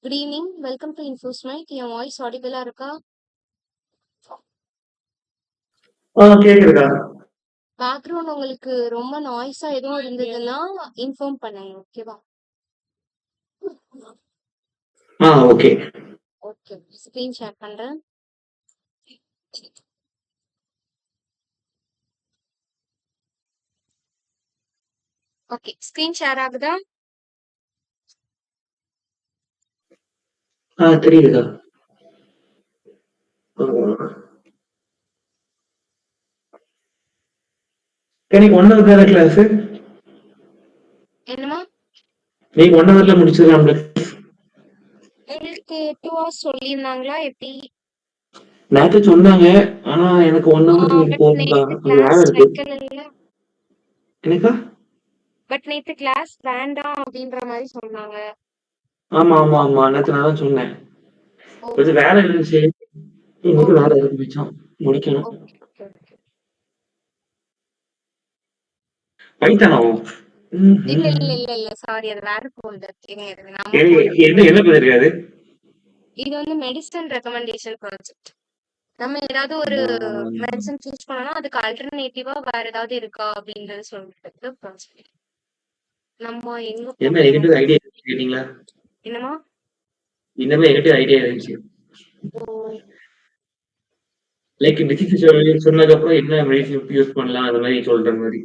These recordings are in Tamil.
Good evening. வெல்கம் டு இன்ஃபோஸ்மைட். என் வாய்ஸ் ஆடிபிளா இருக்கா? கேக்குதுக்கா. பேக்ரவுண்ட் உங்களுக்கு ரொம்ப நாய்ஸா எதுவும் இருந்ததுன்னா இன்ஃபார்ம் பண்ணுங்க. ஓகேவா? ஓகே. ஓகே. ஸ்கிரீன் ஷேர் பண்றேன். ஓகே. ஸ்கிரீன் ஷேர் ஆகுதா? தெரியுதுக்கா. இன்னைக்கு 1 ஹவர் தானே கிளாஸ்? என்னமா? நீங்க 1 ஹவர்ல முடிச்சிடலாம்ல? உங்களுக்கு 2 ஹவர்ஸ் சொல்லியிருந்தாங்களா எப்படி? நேத்து சொன்னாங்க. ஆனா எனக்கு 1 ஹவர் இன்னைக்கு பட் போகும்க்கா. நேத்து கொஞ்சம் கிளாஸ் வேலை இருக்கு. வைக்கணும்ல. என்னக்கா? பட் நேத்து கிளாஸ் வேண்டாம் அப்படின்ற மாதிரி சொன்னாங்க. ஆமா. நேத்து நான் தான் சொன்னேன். ஓ, கொஞ்சம் வேலை இருந்துச்சு. இன்னைக்கு ஓகே வேலை இருக்கு மிச்சம். முடிக்கணும். Okay okay okay. பைத்தானா? இல்ல ம்ஹ்ம். இல்ல இல்ல இல்ல சாரி, அது வேற ஃபோல்டர். இது நம்ம என்ன ஃபோல்டர். என்ன என்ன பண்ணிருக்காது? இது வந்து மெடிசன் ரெக்கமெண்டேஷன் ப்ராஜெக்ட். நம்ம ஏதாவது ஒரு மெடிசன் சூஸ் பண்ணோம்னா அதுக்கு ஆல்டர்னேட்டிவா வேற ஏதாவது இருக்கா அப்படின்றது சொல்லிட்டு ப்ராஜெக்ட். நம்ம எங்க என்ன போட்டோம்? நெகட்டிவ் ஐடியா கேட்டீங்களா? என்னமா? இந்த மாதிரி நெகட்டிவ் ஐடியா இருந்துச்சு. ஓ, லைக் டிசீஸ் சொன்னதுக்கு அப்புறம் என்ன மெடிசின் யூஸ் பண்ணலாம் அந்த மாதிரி சொல்ற மாதிரி.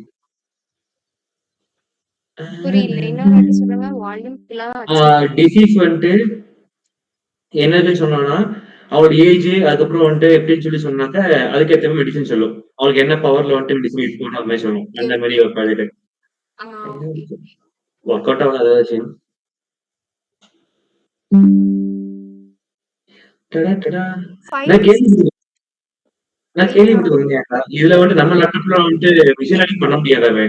புரியல. இன்னொரு வாட்டி சொல்லுங்க. வால்யூம் ஃபுல்லா தான் வச்சிருக்கேன். டிசீஸ் வந்துட்டு என்னது சொன்னோம்னா அவளோட ஏஜ் அதுக்கப்புறம் வந்துட்டு எப்படின்னு சொல்லி சொன்னாக்க அதுக்கேற்ற மாதிரி மெடிசன் சொல்லும். அவளுக்கு என்ன பவர்ல வந்துட்டு மெடிசன் யூஸ் பண்ணணும் அந்த மாதிரி சொல்லும். ஓகே அந்த ஓகே. மாதிரி ஒரு ப்ராஜெக்ட் ஓகே. ஒர்க் அவுட் ஆகாத ஏதாச்சும். டடா, டடா. நான் 5 கேள்வி நான் வெயிட் கேள்விப்பட்டிருக்கேன்க்கா. இதுல வந்துட்டு நம்ம லேப்டாப்ல வந்துட்டு மிஷின் லேர்னிங் பண்ண முடியாதாவே?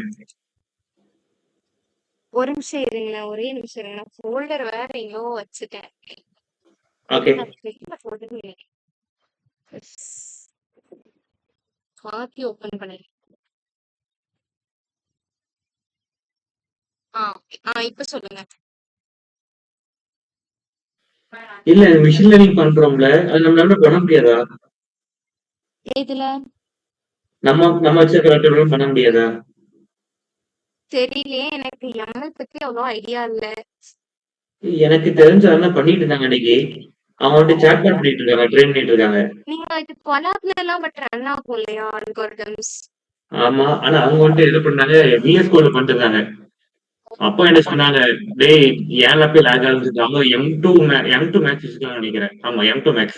ஒரு நிமிஷம் இருங்க. ஒரே நிமிஷம் இருங்க. நான் ஃபோல்டர் வேற எங்கோ வச்சுட்டேன். ஓகே. ஃபோல்டர் மாத்தி ஓபன் பண்ணேன். இப்ப சொல்லுங்க. இல்ல மிஷின் லேர்னிங் பண்றோம்ல அது நம்மளால பண்ண முடியாதா? இதுல நம்ம வச்சிருக்க லேப்டாப்ல பண்ண முடியாதா? தெரியலையே. எனக்கு எம்எல் பத்தி அவ்வளோ ஐடியா இல்ல. எனக்கு தெரிஞ்ச அண்ணா பண்ணிட்டு இருந்தாங்க அன்னைக்கு. அவங்க வந்துட்டு சாட் பாட் பண்ணிட்டு இருக்காங்க, ட்ரெயின் பண்ணிட்டு இருக்காங்க. நீங்க இது கொலாப்ல எல்லாம் பட் ரன் ஆகும் இல்லையா அல்காரிதம்ஸ்? ஆமா. ஆனா அவங்க வந்துட்டு இது பண்ணாங்க, விஎஸ் கோட்ல பண்ணிட்டு இருந்தாங்க. அப்போ என்ன சொன்னாங்க, டேய் ஏன் லேப்ல லேக் ஆகுது. அவங்க எம் டூ மேக்ஸ் வச்சிருக்காங்கன்னு நினைக்கிறேன். ஆமா எம் டூ மேக்ஸ்.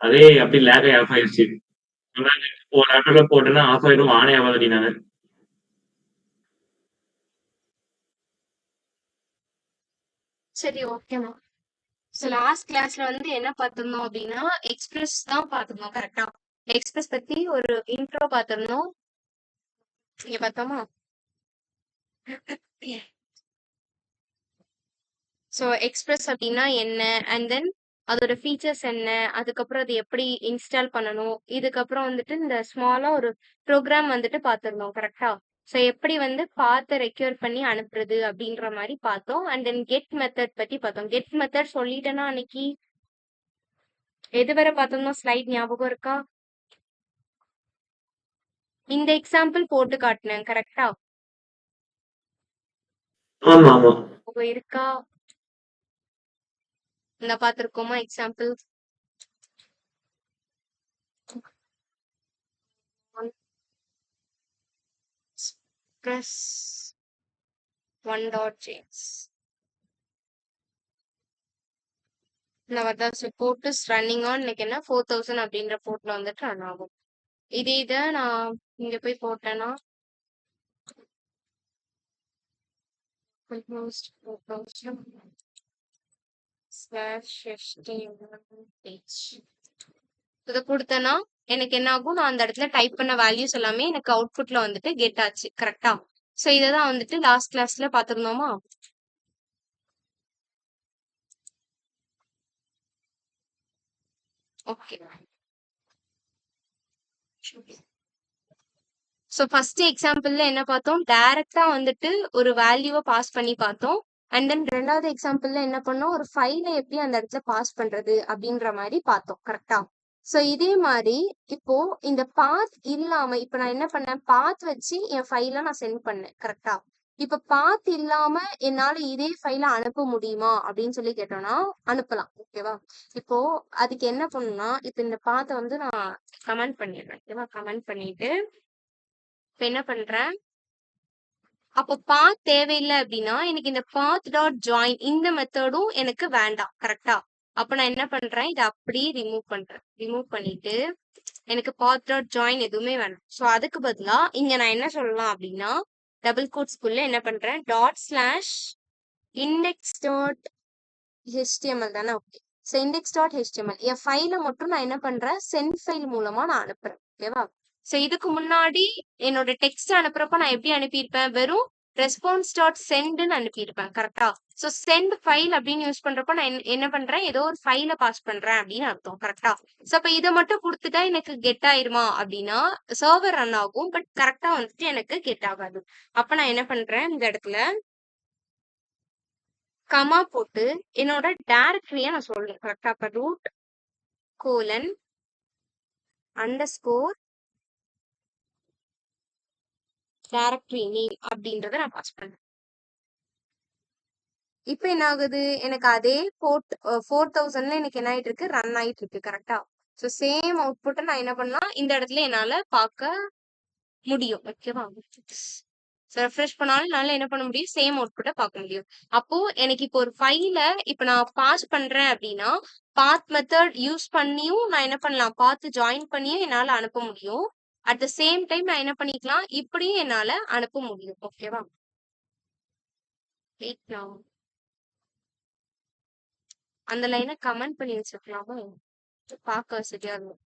அதே அப்படி லேக் ஆகி ஆஃப் ஆயிடுச்சு. சொன்னாங்க ஒரு லேப்டாப்ல போட்டேன்னா ஆஃப் ஆயிடும், ஆனே ஆகாது அப்படின்னாங்க. சரி, ஓகேமா. ஸோ லாஸ்ட் கிளாஸ்ல வந்து என்ன பார்த்திருந்தோம் அப்படின்னா எக்ஸ்பிரஸ் தான் பார்த்திருந்தோம். கரெக்டா? எக்ஸ்பிரஸ் பத்தி ஒரு இன்ட்ரோ பார்த்திருந்தோம். இங்க பார்த்தோமா? ஸோ எக்ஸ்பிரஸ் அப்படின்னா என்ன, அண்ட் தென் அதோட ஃபீச்சர்ஸ் என்ன, அதுக்கப்புறம் அது எப்படி இன்ஸ்டால் பண்ணணும், இதுக்கப்புறம் வந்துட்டு இந்த ஸ்மாலா ஒரு ப்ரோக்ராம் வந்துட்டு பார்த்துருந்தோம். கரெக்டா? ஸோ எப்படி வந்து பார்த்து ரெக்யூர் பண்ணி அனுப்புறது அப்படின்ற மாதிரி பார்த்தோம். அண்ட் தென் கெட் மெத்தட் பத்தி பார்த்தோம். கெட் மெத்தட் சொல்லிட்டேன்னா அன்னைக்கு எது வரை பார்த்தோம்னா ஸ்லைட் ஞாபகம் இருக்கா? இந்த எக்ஸாம்பிள் போட்டு காட்டினேன். கரெக்டா? ஆமா. இருக்கா? இந்த பார்த்துருக்கோமா எக்ஸாம்பிள்? ப்ளஸ் 1.js இந்த மாதிரி போர்ட் இஸ் ரன்னிங் ஆன் இன்னைக்கு என்ன 4000 அப்படின்ற போர்ட்ல வந்துட்டு ரன் ஆகும். இதை நான் இங்க போய் போட்டேன்னா இதை கொடுத்தேன்னா எனக்கு என்ன ஆகும், நான் அந்த இடத்துல டைப் பண்ண வேல்யூஸ் எல்லாமே எனக்கு அவுட்புட்ல வந்துட்டு கெட் ஆச்சு. கரெக்டா? ஸோ இதை தான் வந்துட்டு லாஸ்ட் கிளாஸ்ல பார்த்துருந்தோமா? ஓகே. ஸோ ஃபர்ஸ்ட் எக்ஸாம்பிள்ல என்ன பார்த்தோம், டைரக்டா வந்துட்டு ஒரு வேல்யூவை பாஸ் பண்ணி பார்த்தோம். அண்ட் தென் 2வது எக்ஸாம்பிள்ல என்ன பண்ணோம், ஒரு ஃபைல எப்படி அந்த இடத்துல பாஸ் பண்றது அப்படின்ற மாதிரி பார்த்தோம். கரெக்டா? சோ இதே மாதிரி இப்போ இந்த பாத் இல்லாம இப்ப நான் என்ன பண்ணேன், பாத் வச்சு என் ஃபைல நான் சென்ட் பண்ணேன். கரெக்டா? இப்ப பாத் இல்லாம என்னால இதே ஃபைல அனுப்ப முடியுமா அப்படின்னு சொல்லி கேட்டோம்னா அனுப்பலாம். ஓகேவா? இப்போ அதுக்கு என்ன பண்ணணும்னா, இப்ப இந்த பாத்த வந்து நான் கமெண்ட் பண்ணிடுறேன். ஓகேவா? கமெண்ட் பண்ணிட்டு இப்ப என்ன பண்றேன், அப்போ பாத் தேவையில்லை அப்படின்னா எனக்கு இந்த பாத் டாட் ஜாயின் இந்த மெத்தடும் எனக்கு வேண்டாம். கரெக்டா? அப்ப நான் என்ன பண்றேன், இதை அப்படியே ரிமூவ் பண்றேன். ரிமூவ் பண்ணிட்டு எனக்கு பாத் டாட் ஜாயின் எதுவுமே வேண்டாம். ஸோ அதுக்கு பதிலா இங்க நான் என்ன சொல்லலாம் அப்படின்னா, டபுள் கோட்ஸ்குள்ள என்ன பண்றேன், dot slash index dot HTML தானே? Okay. So index dot HTML என் ஃபைலை மட்டும் நான் என்ன பண்றேன், சென்ட் ஃபைல் மூலமா நான் அனுப்புறேன். ஓகேவா? ஸோ இதுக்கு முன்னாடி என்னோட டெக்ஸ்ட் அனுப்புறப்ப நான் எப்படி அனுப்பியிருப்பேன், வெறும் ரெஸ்பான்ஸ் டாட் சென்ட்னு அனுப்பியிருப்பேன். கரெக்டா? ஸோ சென்ட் ஃபைல் அப்படின்னு யூஸ் பண்றப்ப நான் என்ன பண்றேன், ஏதோ ஒரு ஃபைலை பாஸ் பண்றேன் அப்படின்னு அர்த்தம். கரெக்டா? ஸோ அப்ப இதை மட்டும் கொடுத்துட்டா எனக்கு கெட் ஆயிருமா அப்படின்னா சர்வர் ரன் ஆகும், பட் கரெக்டா வந்துட்டு எனக்கு கெட் ஆகாது. அப்ப நான் என்ன பண்றேன், இந்த இடத்துல கமா போட்டு என்னோட டைரக்டரிய நான் சொல்றேன். கரெக்டா? அப்ப root colon underscore directory name அப்படின்றத நான் பாஸ் பண்றேன். இப்ப என்ன ஆகுது, எனக்கு அதே 4000ல எனக்கு என்ன ஆயிட்டு இருக்கு, ரன் ஆயிட்டு இருக்கு. கரெக்டா? சோ சேம் அவுட்புட்டை நான் என்ன பண்ணலாம், இந்த இடத்துல என்னால பார்க்க முடியும். ஓகேவா? ரெஃப்ரெஷ் பண்ணாலும் என்னால என்ன பண்ண முடியும், சேம் அவுட்புட்டை பார்க்க முடியும். அப்போ எனக்கு இப்போ ஒரு ஃபைல இப்ப நான் பாஸ் பண்றேன் அப்படின்னா பாத் மெத்தட் யூஸ் பண்ணியும் நான் என்ன பண்ணலாம், பாத் ஜாயின் பண்ணியும் என்னால அனுப்ப முடியும். அட் த சேம் டைம் நான் என்ன பண்ணிக்கலாம், இப்படியும் என்னால அனுப்ப முடியும். ஓகேவா? அந்த லைனை கமெண்ட் பண்ணி வச்சிருக்கலாமோ, பார்க்க வசதியா இருக்கும்.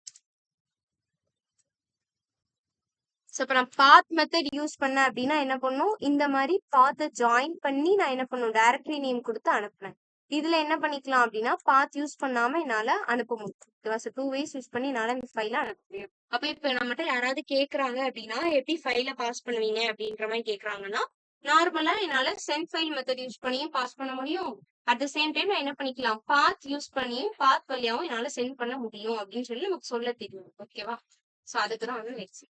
சோ இப்ப நான் பாத் மெத்தட் யூஸ் பண்ணேன் அப்படின்னா என்ன பண்ணும், இந்த மாதிரி பாத்தை ஜாயின் பண்ணி நான் என்ன பண்ணும், டைரக்டரி நேம் கொடுத்து அனுப்புனேன். இதுல என்ன பண்ணிக்கலாம் அப்படின்னா பாத் யூஸ் பண்ணாம என்னால அனுப்ப முடியும். ஓகேவா? ஸோ 2 ways யூஸ் பண்ணி என்னால இந்த ஃபைல அனுப்ப முடியும். அப்ப இப்ப நம்மகிட்ட யாராவது கேக்குறாங்க அப்படின்னா எப்படி ஃபைல பாஸ் பண்ணுவீங்க அப்படின்ற மாதிரி கேக்குறாங்கன்னா, நார்மலா என்னால சென்ட் ஃபைல் மெத்தட் யூஸ் பண்ணியும் பாஸ் பண்ண முடியும். அட் த சேம் டைம் நான் என்ன பண்ணிக்கலாம், பாத் யூஸ் பண்ணியும் பாத் வழியாவும் என்னால சென்ட் பண்ண முடியும் அப்படின்னு சொல்லி நமக்கு சொல்ல தெரியும். ஓகேவா? சோ அதுக்குதான் வந்து நெக்ஸ்ட்.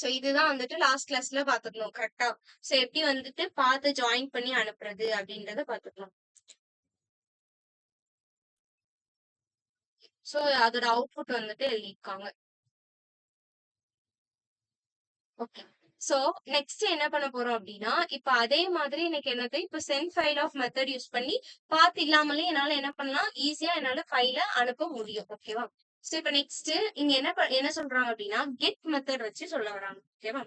சோ இதுதான் வந்துட்டு லாஸ்ட் கிளாஸ்ல பாத்துக்கணும். கரெக்டா? சோ எப்படி வந்துட்டு பாத்து ஜாயின் பண்ணி அனுப்புறது அப்படின்றத பாத்துக்கலாம். சோ அதோட அவுட்புட் வந்துட்டு எழுதிருக்காங்க. ஓகே. சோ நெக்ஸ்ட் என்ன பண்ண போறோம் அப்படின்னா, இப்ப அதே மாதிரி எனக்கு என்னது, இப்ப send file of method use பண்ணி பாத் இல்லாமலே என்னால என்ன பண்ணலாம், ஈஸியா என்னால ஃபைல அனுப்ப முடியும். ஓகேவா? சோ இப்ப நெக்ஸ்ட் இங்க என்ன சொல்றாங்க அப்படின்னா, கெட் மெத்தட் வச்சு சொல்ல வராங்க. ஓகேவா?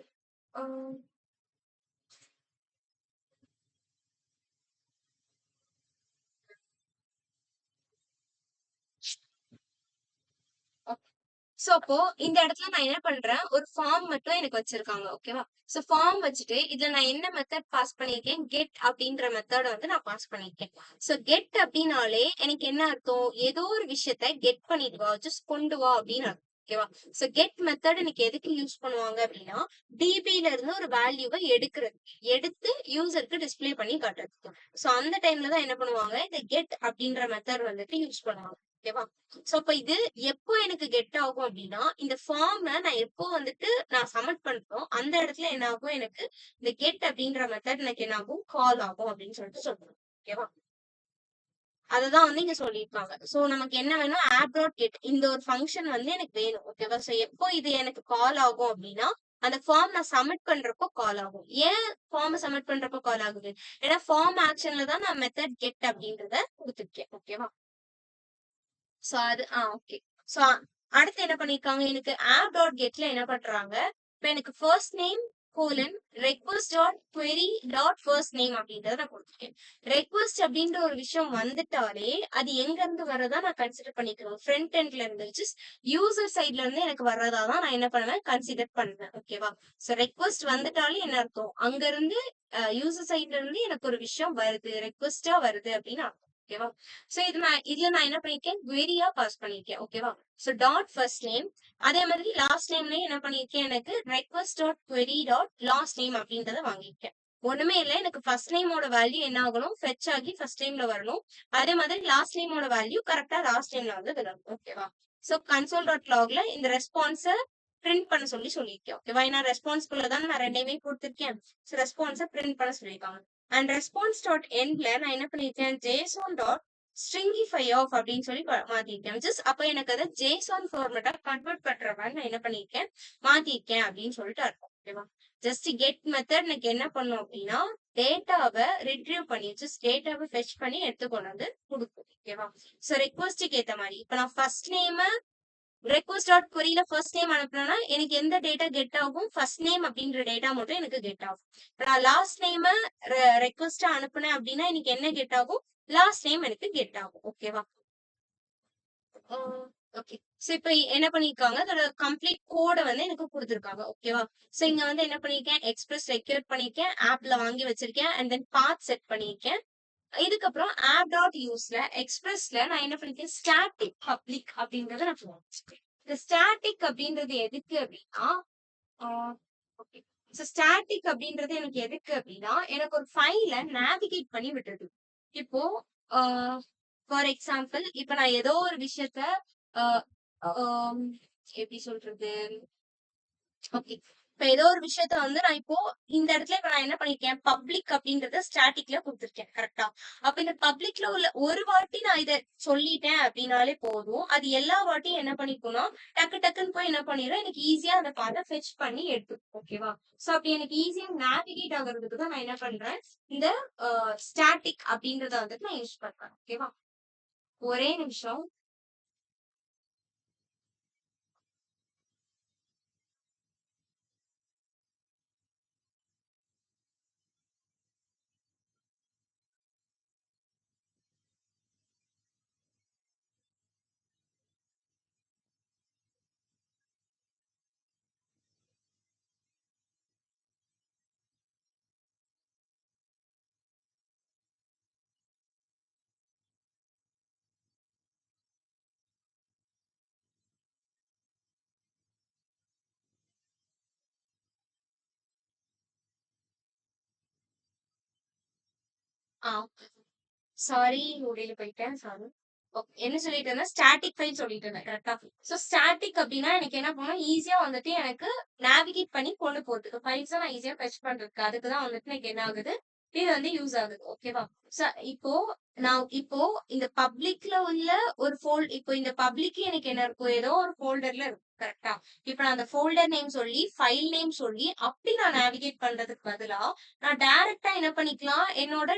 சோ அப்போ இந்த இடத்துல நான் என்ன பண்றேன், ஒரு ஃபார்ம் மட்டும் எனக்கு வச்சிருக்காங்க. ஓகேவா? சோ ஃபார்ம் வச்சுட்டு இதுல நான் என்ன மெத்தட் பாஸ் பண்ணிருக்கேன், கெட் அப்படின்ற மெத்தட வந்து நான் பாஸ் பண்ணிருக்கேன். சோ கெட் அப்படின்னாலே எனக்கு என்ன அர்த்தம், ஏதோ ஒரு விஷயத்த கெட் பண்ணிட்டு வா, ஜஸ்ட் கொண்டு வா அப்படின்னு அர்த்தம். ஓகேவா? சோ கெட் மெத்தட் எனக்கு எதுக்கு யூஸ் பண்ணுவாங்க அப்படின்னா, டிபில இருந்து ஒரு வேல்யூவை எடுத்து யூசருக்கு டிஸ்பிளே பண்ணி காட்டுறதுக்கு. சோ அந்த டைம்ல தான் என்ன பண்ணுவாங்க, இந்த கெட் அப்படின்ற மெத்தட் வந்துட்டு யூஸ் பண்ணுவாங்க. ஓகேவா? சோ அப்ப இது எப்போ எனக்கு கெட் ஆகும் அப்படின்னா, இந்த ஃபார்ம்ல நான் எப்போ வந்துட்டு நான் சப்மிட் பண்றோம் அந்த இடத்துல என்ன ஆகும், எனக்கு இந்த கெட் அப்படின்ற மெத்தட் எனக்கு என்ன ஆகும், கால் ஆகும் அப்படின்னு சொல்லிட்டு சொல்றோம். ஓகேவா? அததான் வந்து இங்க சொல்லியிருக்காங்க. சோ நமக்கு என்ன வேணும், ஆப் டாட் கெட் இந்த ஒரு ஃபங்க்ஷன் வந்து எனக்கு வேணும். ஓகேவா? சோ எப்போ இது எனக்கு கால் ஆகும் அப்படின்னா, அந்த ஃபார்ம் நான் சப்மிட் பண்றப்போ கால் ஆகும். ஏன் ஃபார்ம் சப்மிட் பண்றப்போ கால் ஆகுது, ஏன்னா ஃபார்ம் ஆக்ஷன்ல தான் நான் மெத்தட் கெட் அப்படின்றத கொடுத்துருக்கேன். ஓகேவா? சோ அது ஓகே. சோ அடுத்து என்ன பண்ணிருக்காங்க, எனக்கு ஆப் டாட் கெட்ல என்ன பண்றாங்க, இப்ப எனக்கு first name colon request dot query dot first name அப்படின்றத நான் கொடுத்துருக்கேன். ரெக்வஸ்ட் அப்படின்ற ஒரு விஷயம் வந்துட்டாலே அது எங்க இருந்து வரதா நான் கன்சிடர் பண்ணிக்கிறேன், ஃப்ரண்ட் எண்ட்ல இருந்து, விச் இஸ் யூசர் சைட்ல இருந்து எனக்கு வர்றதா தான் நான் என்ன பண்ணுவேன், கன்சிடர் பண்ணுவேன். ஓகேவா? சோ ரெக்வஸ்ட் வந்துட்டாலே என்ன அர்த்தம், அங்க இருந்து யூசர் சைட்ல இருந்து எனக்கு ஒரு விஷயம் வருது, ரெக்வஸ்டா வருது அப்படின்னு அர்த்தம். ஓகேவா? சோ இதுல நான் என்ன பண்ணிருக்கேன், query-ஆ பாஸ் பண்ணிருக்கேன். ஓகேவா? சோ டாட் ஃபர்ஸ்ட் நேம், அதே மாதிரி லாஸ்ட் நேம்லயும் என்ன பண்ணிருக்கேன், எனக்கு request dot query dot last name அப்படின்றத வாங்கியிருக்கேன். ஒண்ணுமே இல்ல. எனக்கு ஃபர்ஸ்ட் நேமோட வேல்யூ என்ன ஆகணும்? ஃபெட்ச் ஆகி ஃபர்ஸ்ட் நேம்ல வரணும். அதே மாதிரி லாஸ்ட் நேமோட வேல்யூ கரெக்ட்டா லாஸ்ட் நேம்ல வந்து விழணும். ஓகேவா? சோ console.logல இந்த ரெஸ்பான்ஸ பிரிண்ட் பண்ண சொல்லியிருக்கேன். ஓகேவா? ஏன்னா ரெஸ்பான்ஸ்குள்ள தான நான் 2யுமே குடுத்திருக்கேன். சோ ரெஸ்பான்ஸ பிரிண்ட் பண்ண சொல்லியிருக்காங்க. அண்ட் ரெஸ்பான்ஸ்.endல நான் என்ன பண்ணியிருக்கேன்? json.stringify off அப்படின்னு சொல்லி மாத்திருக்கேன். ஜஸ்ட் அப்ப எனக்கு அத JSON ஃபார்மேட்டா கன்வெர்ட் பண்ற மாதிரி நான் என்ன பண்ணியிருக்கேன்? மாத்திருக்கேன் அப்படின்னு சொல்லிட்டு அர்த்தம். ஓகேவா? ஜஸ்ட் கெட் மெத்தட் எனக்கு என்ன பண்ணும் அப்படின்னா டேட்டாவை ரிட்ரீவ் பண்ணி ஜஸ்ட் டேட்டாவை ஃபெச் பண்ணி எடுத்து கொண்டு வந்து கொடுக்கும். ஓகேவா? சோ ரெக்வஸ்ட்டுக்கு ஏத்த மாதிரி இப்ப நான் ஃபர்ஸ்ட் நேம் ரெக்வஸ்ட் டாட் கொரியில ஃபர்ஸ்ட் நேம் அனுப்புனேன்னா எனக்கு எந்த டேட்டா கெட் ஆகும்? ஃபர்ஸ்ட் நேம் அப்படின்ற டேட்டா மட்டும் எனக்கு கெட் ஆகும். நான் லாஸ்ட் நேம் ரெக்வஸ்டா அனுப்புனேன் அப்படின்னா எனக்கு என்ன கெட் ஆகும்? லாஸ்ட் நேம் எனக்கு கெட் ஆகும். ஓகேவா? ஓகே. சோ இப்ப என்ன பண்ணிருக்காங்க? அதோட கம்ப்ளீட் கோட வந்து எனக்கு குடுத்திருக்காங்க. ஓகேவா? சோ இங்க வந்து என்ன பண்ணிருக்கேன்? எக்ஸ்பிரஸ் ரெக்யூர் பண்ணிருக்கேன். ஆப்ல வாங்கி வச்சிருக்கேன். அண்ட் தென் பாத் செட் பண்ணிருக்கேன். இதுக்கப்புறம் ஆப் டாட் யூஸ்ல எக்ஸ்பிரஸ்ல நான் என்ன பண்ணிருக்கேன்? ஸ்டாட்டிக் பப்ளிக் அப்படின்றத நான் வச்சிருக்கேன். இந்த ஸ்டாட்டிக் அப்படின்றது எதுக்கு அப்படின்னா ஓகே. சோ ஸ்டாட்டிக் அப்படின்றது எனக்கு எதுக்கு அப்படின்னா எனக்கு ஒரு ஃபைல நேவிகேட் பண்ணி விட்டுருது. இப்போ ஃபார் எக்ஸாம்பிள் இப்ப நான் ஏதோ ஒரு விஷயத்த ஆஹ் ஆம், எப்படி சொல்றது? ஓகே. இப்ப ஏதோ ஒரு விஷயத்த வந்து நான் இப்போ இந்த இடத்துல இப்ப நான் என்ன பண்ணிருக்கேன்? பப்ளிக் அப்படின்றத ஸ்டாட்டிக்ல கொடுத்திருக்கேன். கரெக்டா? அப்ப இந்த பப்ளிக்ல உள்ள ஒரு வாட்டி நான் இத சொல்லிட்டேன் அப்படின்னாலே போதும். அது எல்லா வாட்டியும் என்ன பண்ணிக்கும்னா டக்கு டக்குன்னு போய் என்ன பண்ணிடும்? எனக்கு ஈஸியா அந்த பாதை ஃபெச் பண்ணி எடுத்துக்கும். ஓகேவா? சோ அப்படி எனக்கு ஈஸியா நேவிகேட் ஆகுறதுக்கு தான் நான் என்ன பண்றேன்? இந்த ஸ்டாட்டிக் அப்படின்றத வந்துட்டு நான் யூஸ் பண்றேன். ஓகேவா? ஒரே நிமிஷம். சாரி முடியல போயிட்டேன். சாரி. என்ன சொல்லிட்டு இருந்தேன்? ஸ்டாட்டிக் ஃபைல் சொல்லிட்டு இருந்தேன். கரெக்டா? சோ ஸ்டாட்டிக் அப்படின்னா எனக்கு என்ன பண்ணும்? ஈஸியா வந்துட்டு எனக்கு நேவிகேட் பண்ணி கொண்டு போறதுக்கு ஃபைல்ஸ் நான் ஈஸியா ஃபெச் பண்றதுக்கு அதுக்கு தான் வந்துட்டு எனக்கு என்ன ஆகுது? இது வந்து யூஸ் ஆகுது. ஓகேவா? சோ இப்போ நான் இப்போ இந்த பப்ளிக்ல உள்ள ஒரு இப்போ இந்த பப்ளிக் எனக்கு என்ன இருக்கும்? ஏதோ ஒரு ஃபோல்டர்ல இருக்கும். கரெக்டா? இப்ப நான் அந்த ஃபோல்டர் நேம் சொல்லி ஃபைல் நேம் சொல்லி அப்படி நான் நேவிகேட் பண்றதுக்கு பதிலா நான் டைரக்ட்டா என்ன பண்ணிக்கலாம்? என்னோட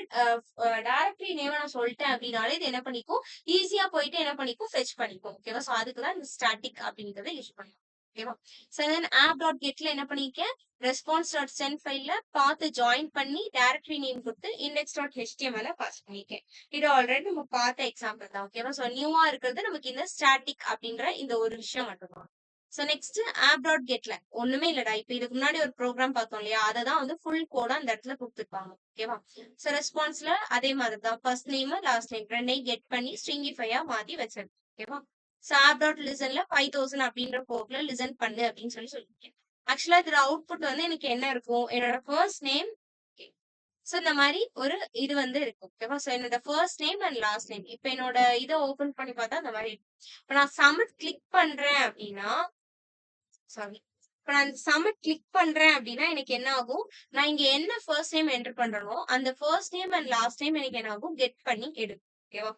டைரக்டரி நேம நான் சொல்லிட்டேன் அப்படின்னாலே இது என்ன பண்ணிக்கும்? ஈஸியா போயிட்டு என்ன பண்ணிக்கும்? ஃபெச் பண்ணிக்கும். ஓகேவா? சோ அதுக்கு தான் இந்த ஸ்டாட்டிக் அப்படின்றத யூஸ் பண்ணுவோம். ஓகேவா? சோ தென் ஆப் டாட் கெட்ல என்ன பண்ணிருக்கேன்? ரெஸ்பான்ஸ் டாட் சென்ட் ஃபைல்ல பாத்து ஜாயின் பண்ணி டைரக்டரி நேம் கொடுத்து இண்டெக்ஸ் டாட் HTML பாஸ் பண்ணிருக்கேன். இது ஆல்ரெடி நம்ம பார்த்த எக்ஸாம்பிள் தான். ஓகேவா? சோ நியூவா இருக்கிறது நமக்கு இந்த ஸ்டாட்டிக் அப்படின்ற இந்த ஒரு விஷயம் மட்டும் தான். சோ நெக்ஸ்ட் ஆப் டாட் கெட்ல ஒண்ணுமே இல்லடா. இப்ப இதுக்கு முன்னாடி ஒரு ப்ரோக்ராம் பார்த்தோம் இல்லையா? அததான் வந்து ஃபுல் கோடா அந்த இடத்துல கொடுத்துருப்பாங்க. ஓகேவா? சோ ரெஸ்பான்ஸ்ல அதே மாதிரி தான் ஃபர்ஸ்ட் நேம் லாஸ்ட் நேம் ரெண்டையும் கெட் பண்ணி ஸ்ட்ரிங்கிஃபையா மாத்தி வச்சிருக்கேன். ஓகேவா? சோ ஆப் டாட் லிசன்ல 5000 அப்படின்ற கோட்ல லிசன் பண்ணு அப்படின்னு சொல்லியிருக்கேன். ஆக்சுவலா இதோட அவுட்புட் வந்து எனக்கு என்ன இருக்கும்? என்னோட ஃபர்ஸ்ட் நேம் சோ இந்த மாதிரி ஒரு இது வந்து இருக்கு. ஓகேவா? சோ என்னோட first name and last name. இப்ப என்னோட இதை ஓபன் பண்ணி பார்த்தா அந்த மாதிரி இருக்கு. இப்ப நான் சப்மிட் கிளிக் பண்றேன் அப்படின்னா சாரி. இப்ப நான் சப்மிட் கிளிக் பண்றேன் அப்படின்னா எனக்கு என்ன ஆகும்? நான் இங்க என்ன ஃபர்ஸ்ட் நேம் என்டர் பண்றேனோ அந்த first name and last name எனக்கு என்ன ஆகும்? கெட் பண்ணி எடுக்கும். ஓகேவா?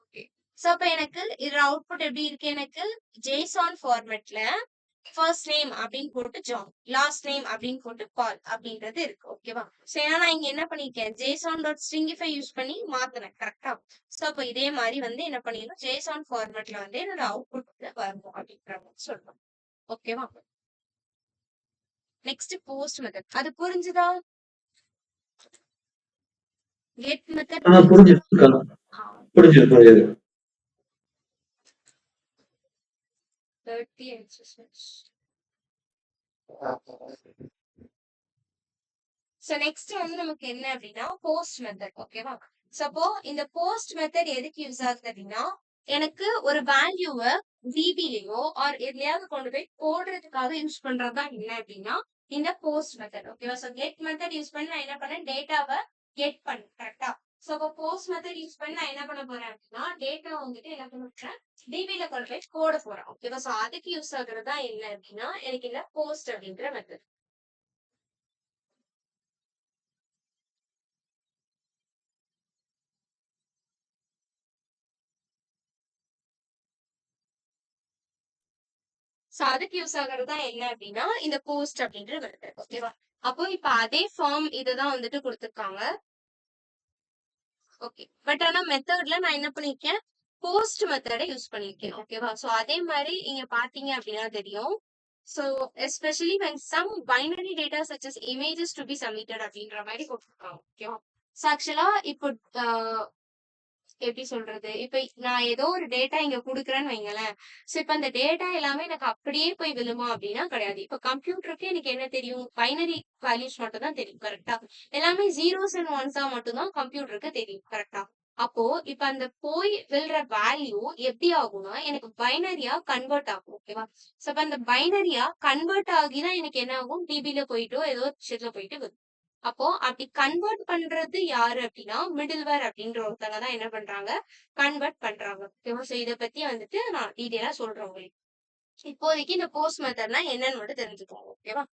ஓகே. சோ அப்ப எனக்கு இதோட அவுட்புட் எப்படி இருக்கு? எனக்கு JSON ஃபார்மேட்ல ஃபர்ஸ்ட் நேம் அப்படின்னு போட்டு ஜான் லாஸ்ட் நேம் அப்படின்னு போட்டு பால் அப்படின்றது இருக்கு. ஓகேவா? சோ ஏன்னா நான் இங்க என்ன பண்ணிருக்கேன்? JSON.stringify யூஸ் பண்ணி மாத்தினேன். கரெக்டா? சோ அப்ப இதே மாதிரி வந்து என்ன பண்ணிடணும்? JSON ஃபார்மேட்ல வந்து என்னோட அவுட்புட் வந்து வரணும் அப்படின்ற மாதிரி சொல்றோம். ஓகேவா? Next post method. அது புரிஞ்சுதா? கெட் மெத்தட் புரிஞ்சுதுக்கா. புரிஞ்சுது புரிஞ்சுது. 30 exercise. சோ நெக்ஸ்ட் வந்து நமக்கு என்ன அப்படின்னா போஸ்ட் மெத்தட். ஓகேவா? சப்போ இந்த போஸ்ட் மெத்தட் எதுக்கு யூஸ் ஆகுது அப்படின்னா எனக்கு ஒரு வேல்யூவை டிபிலயோ ஆர் எதுலயாவது கொண்டு போய் போடுறதுக்காக யூஸ் பண்றதுதான் என்ன அப்படின்னா இந்த போஸ்ட் மெத்தட். ஓகேவா? சோ கெட் மெத்தட் யூஸ் பண்ணி நான் என்ன பண்ணேன், டேட்டாவை கெட் பண்ணேன். கரெக்டா? சோ இப்போ போஸ்ட் மெத்தட் யூஸ் பண்ணி நான் என்ன பண்ண போறேன் அப்படின்னா, டேட்டா வந்துட்டு என்ன பண்ணுறேன், டிபில கொண்டு போய் போட போறேன். ஓகேவா? சோ அதுக்கு யூஸ் ஆகுறது தான் என்ன அப்படின்னா, எனக்கு இந்த போஸ்ட் அப்படிங்கிற மெத்தட். சோ அதுக்கு யூஸ் ஆகுறது தான் என்ன அப்படின்னா, இந்த போஸ்ட் அப்படின்ற மெத்தட். ஓகேவா? அப்போ இப்ப அதே ஃபார்ம் இதுதான் வந்துட்டு கொடுத்திருக்காங்க. ஓகே. பட் ஆனா மெத்தட்ல நான் என்ன பண்ணிருக்கேன், போஸ்ட் மெத்தட யூஸ் பண்ணிருக்கேன். ஓகேவா? சோ அதே மாதிரி இங்க பாத்தீங்க அப்படின்னா தெரியும். So especially when some binary data such as images to be submitted அப்படின்ற மாதிரி கொடுத்திருக்காங்க. ஓகேவா? சோ ஆக்சுவலா இப்போ எப்படி சொல்றது? இப்ப நான் ஏதோ ஒரு டேட்டா இங்க குடுக்குறேன்னு வைங்களேன். சோ இப்ப அந்த டேட்டா எல்லாமே எனக்கு அப்படியே போய் விழுமா அப்படின்னா கிடையாது. இப்ப கம்ப்யூட்டருக்கு எனக்கு என்ன தெரியும்? பைனரி வேல்யூஸ் மட்டும் தான் தெரியும். கரெக்ட்டா? எல்லாமே ஜீரோஸ் அண்ட் ஒன்ஸா மட்டும் தான் கம்ப்யூட்டருக்கு தெரியும். கரெக்ட்டா? அப்போ இப்ப அந்த போய் விழுற வேல்யூ எப்படி ஆகும்னா, எனக்கு பைனரியா கன்வெர்ட் ஆகும். ஓகேவா? சோ அப்ப அந்த பைனரியா கன்வெர்ட் ஆகி தான் எனக்கு என்ன ஆகும்? டிபில போயிட்டோ ஏதோ ஒரு விஷயத்துல போயிட்டு விழும். அப்போ அப்படி கன்வெர்ட் பண்றது யாரு அப்படின்னா, மிடில்வேர் அப்படின்ற ஒருத்தங்க தான் என்ன பண்றாங்க, கன்வெர்ட் பண்றாங்க. ஓகேவா? சோ இத பத்தி வந்துட்டு நான் டீடைலா சொல்றேன் உங்களுக்கு. இப்போதைக்கு இந்த போஸ்ட் மெத்தட்னா என்னன்னு மட்டும் தெரிஞ்சுக்கோங்க. ஓகேவா?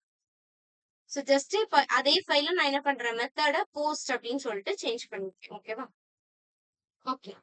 சோ ஜஸ்ட் இப்ப அதே ஃபைல்ல நான் என்ன பண்றேன், மெத்தட போஸ்ட் அப்படின்னு சொல்லிட்டு சேஞ்ச் பண்ணிருக்கேன். ஓகேவா? Okay,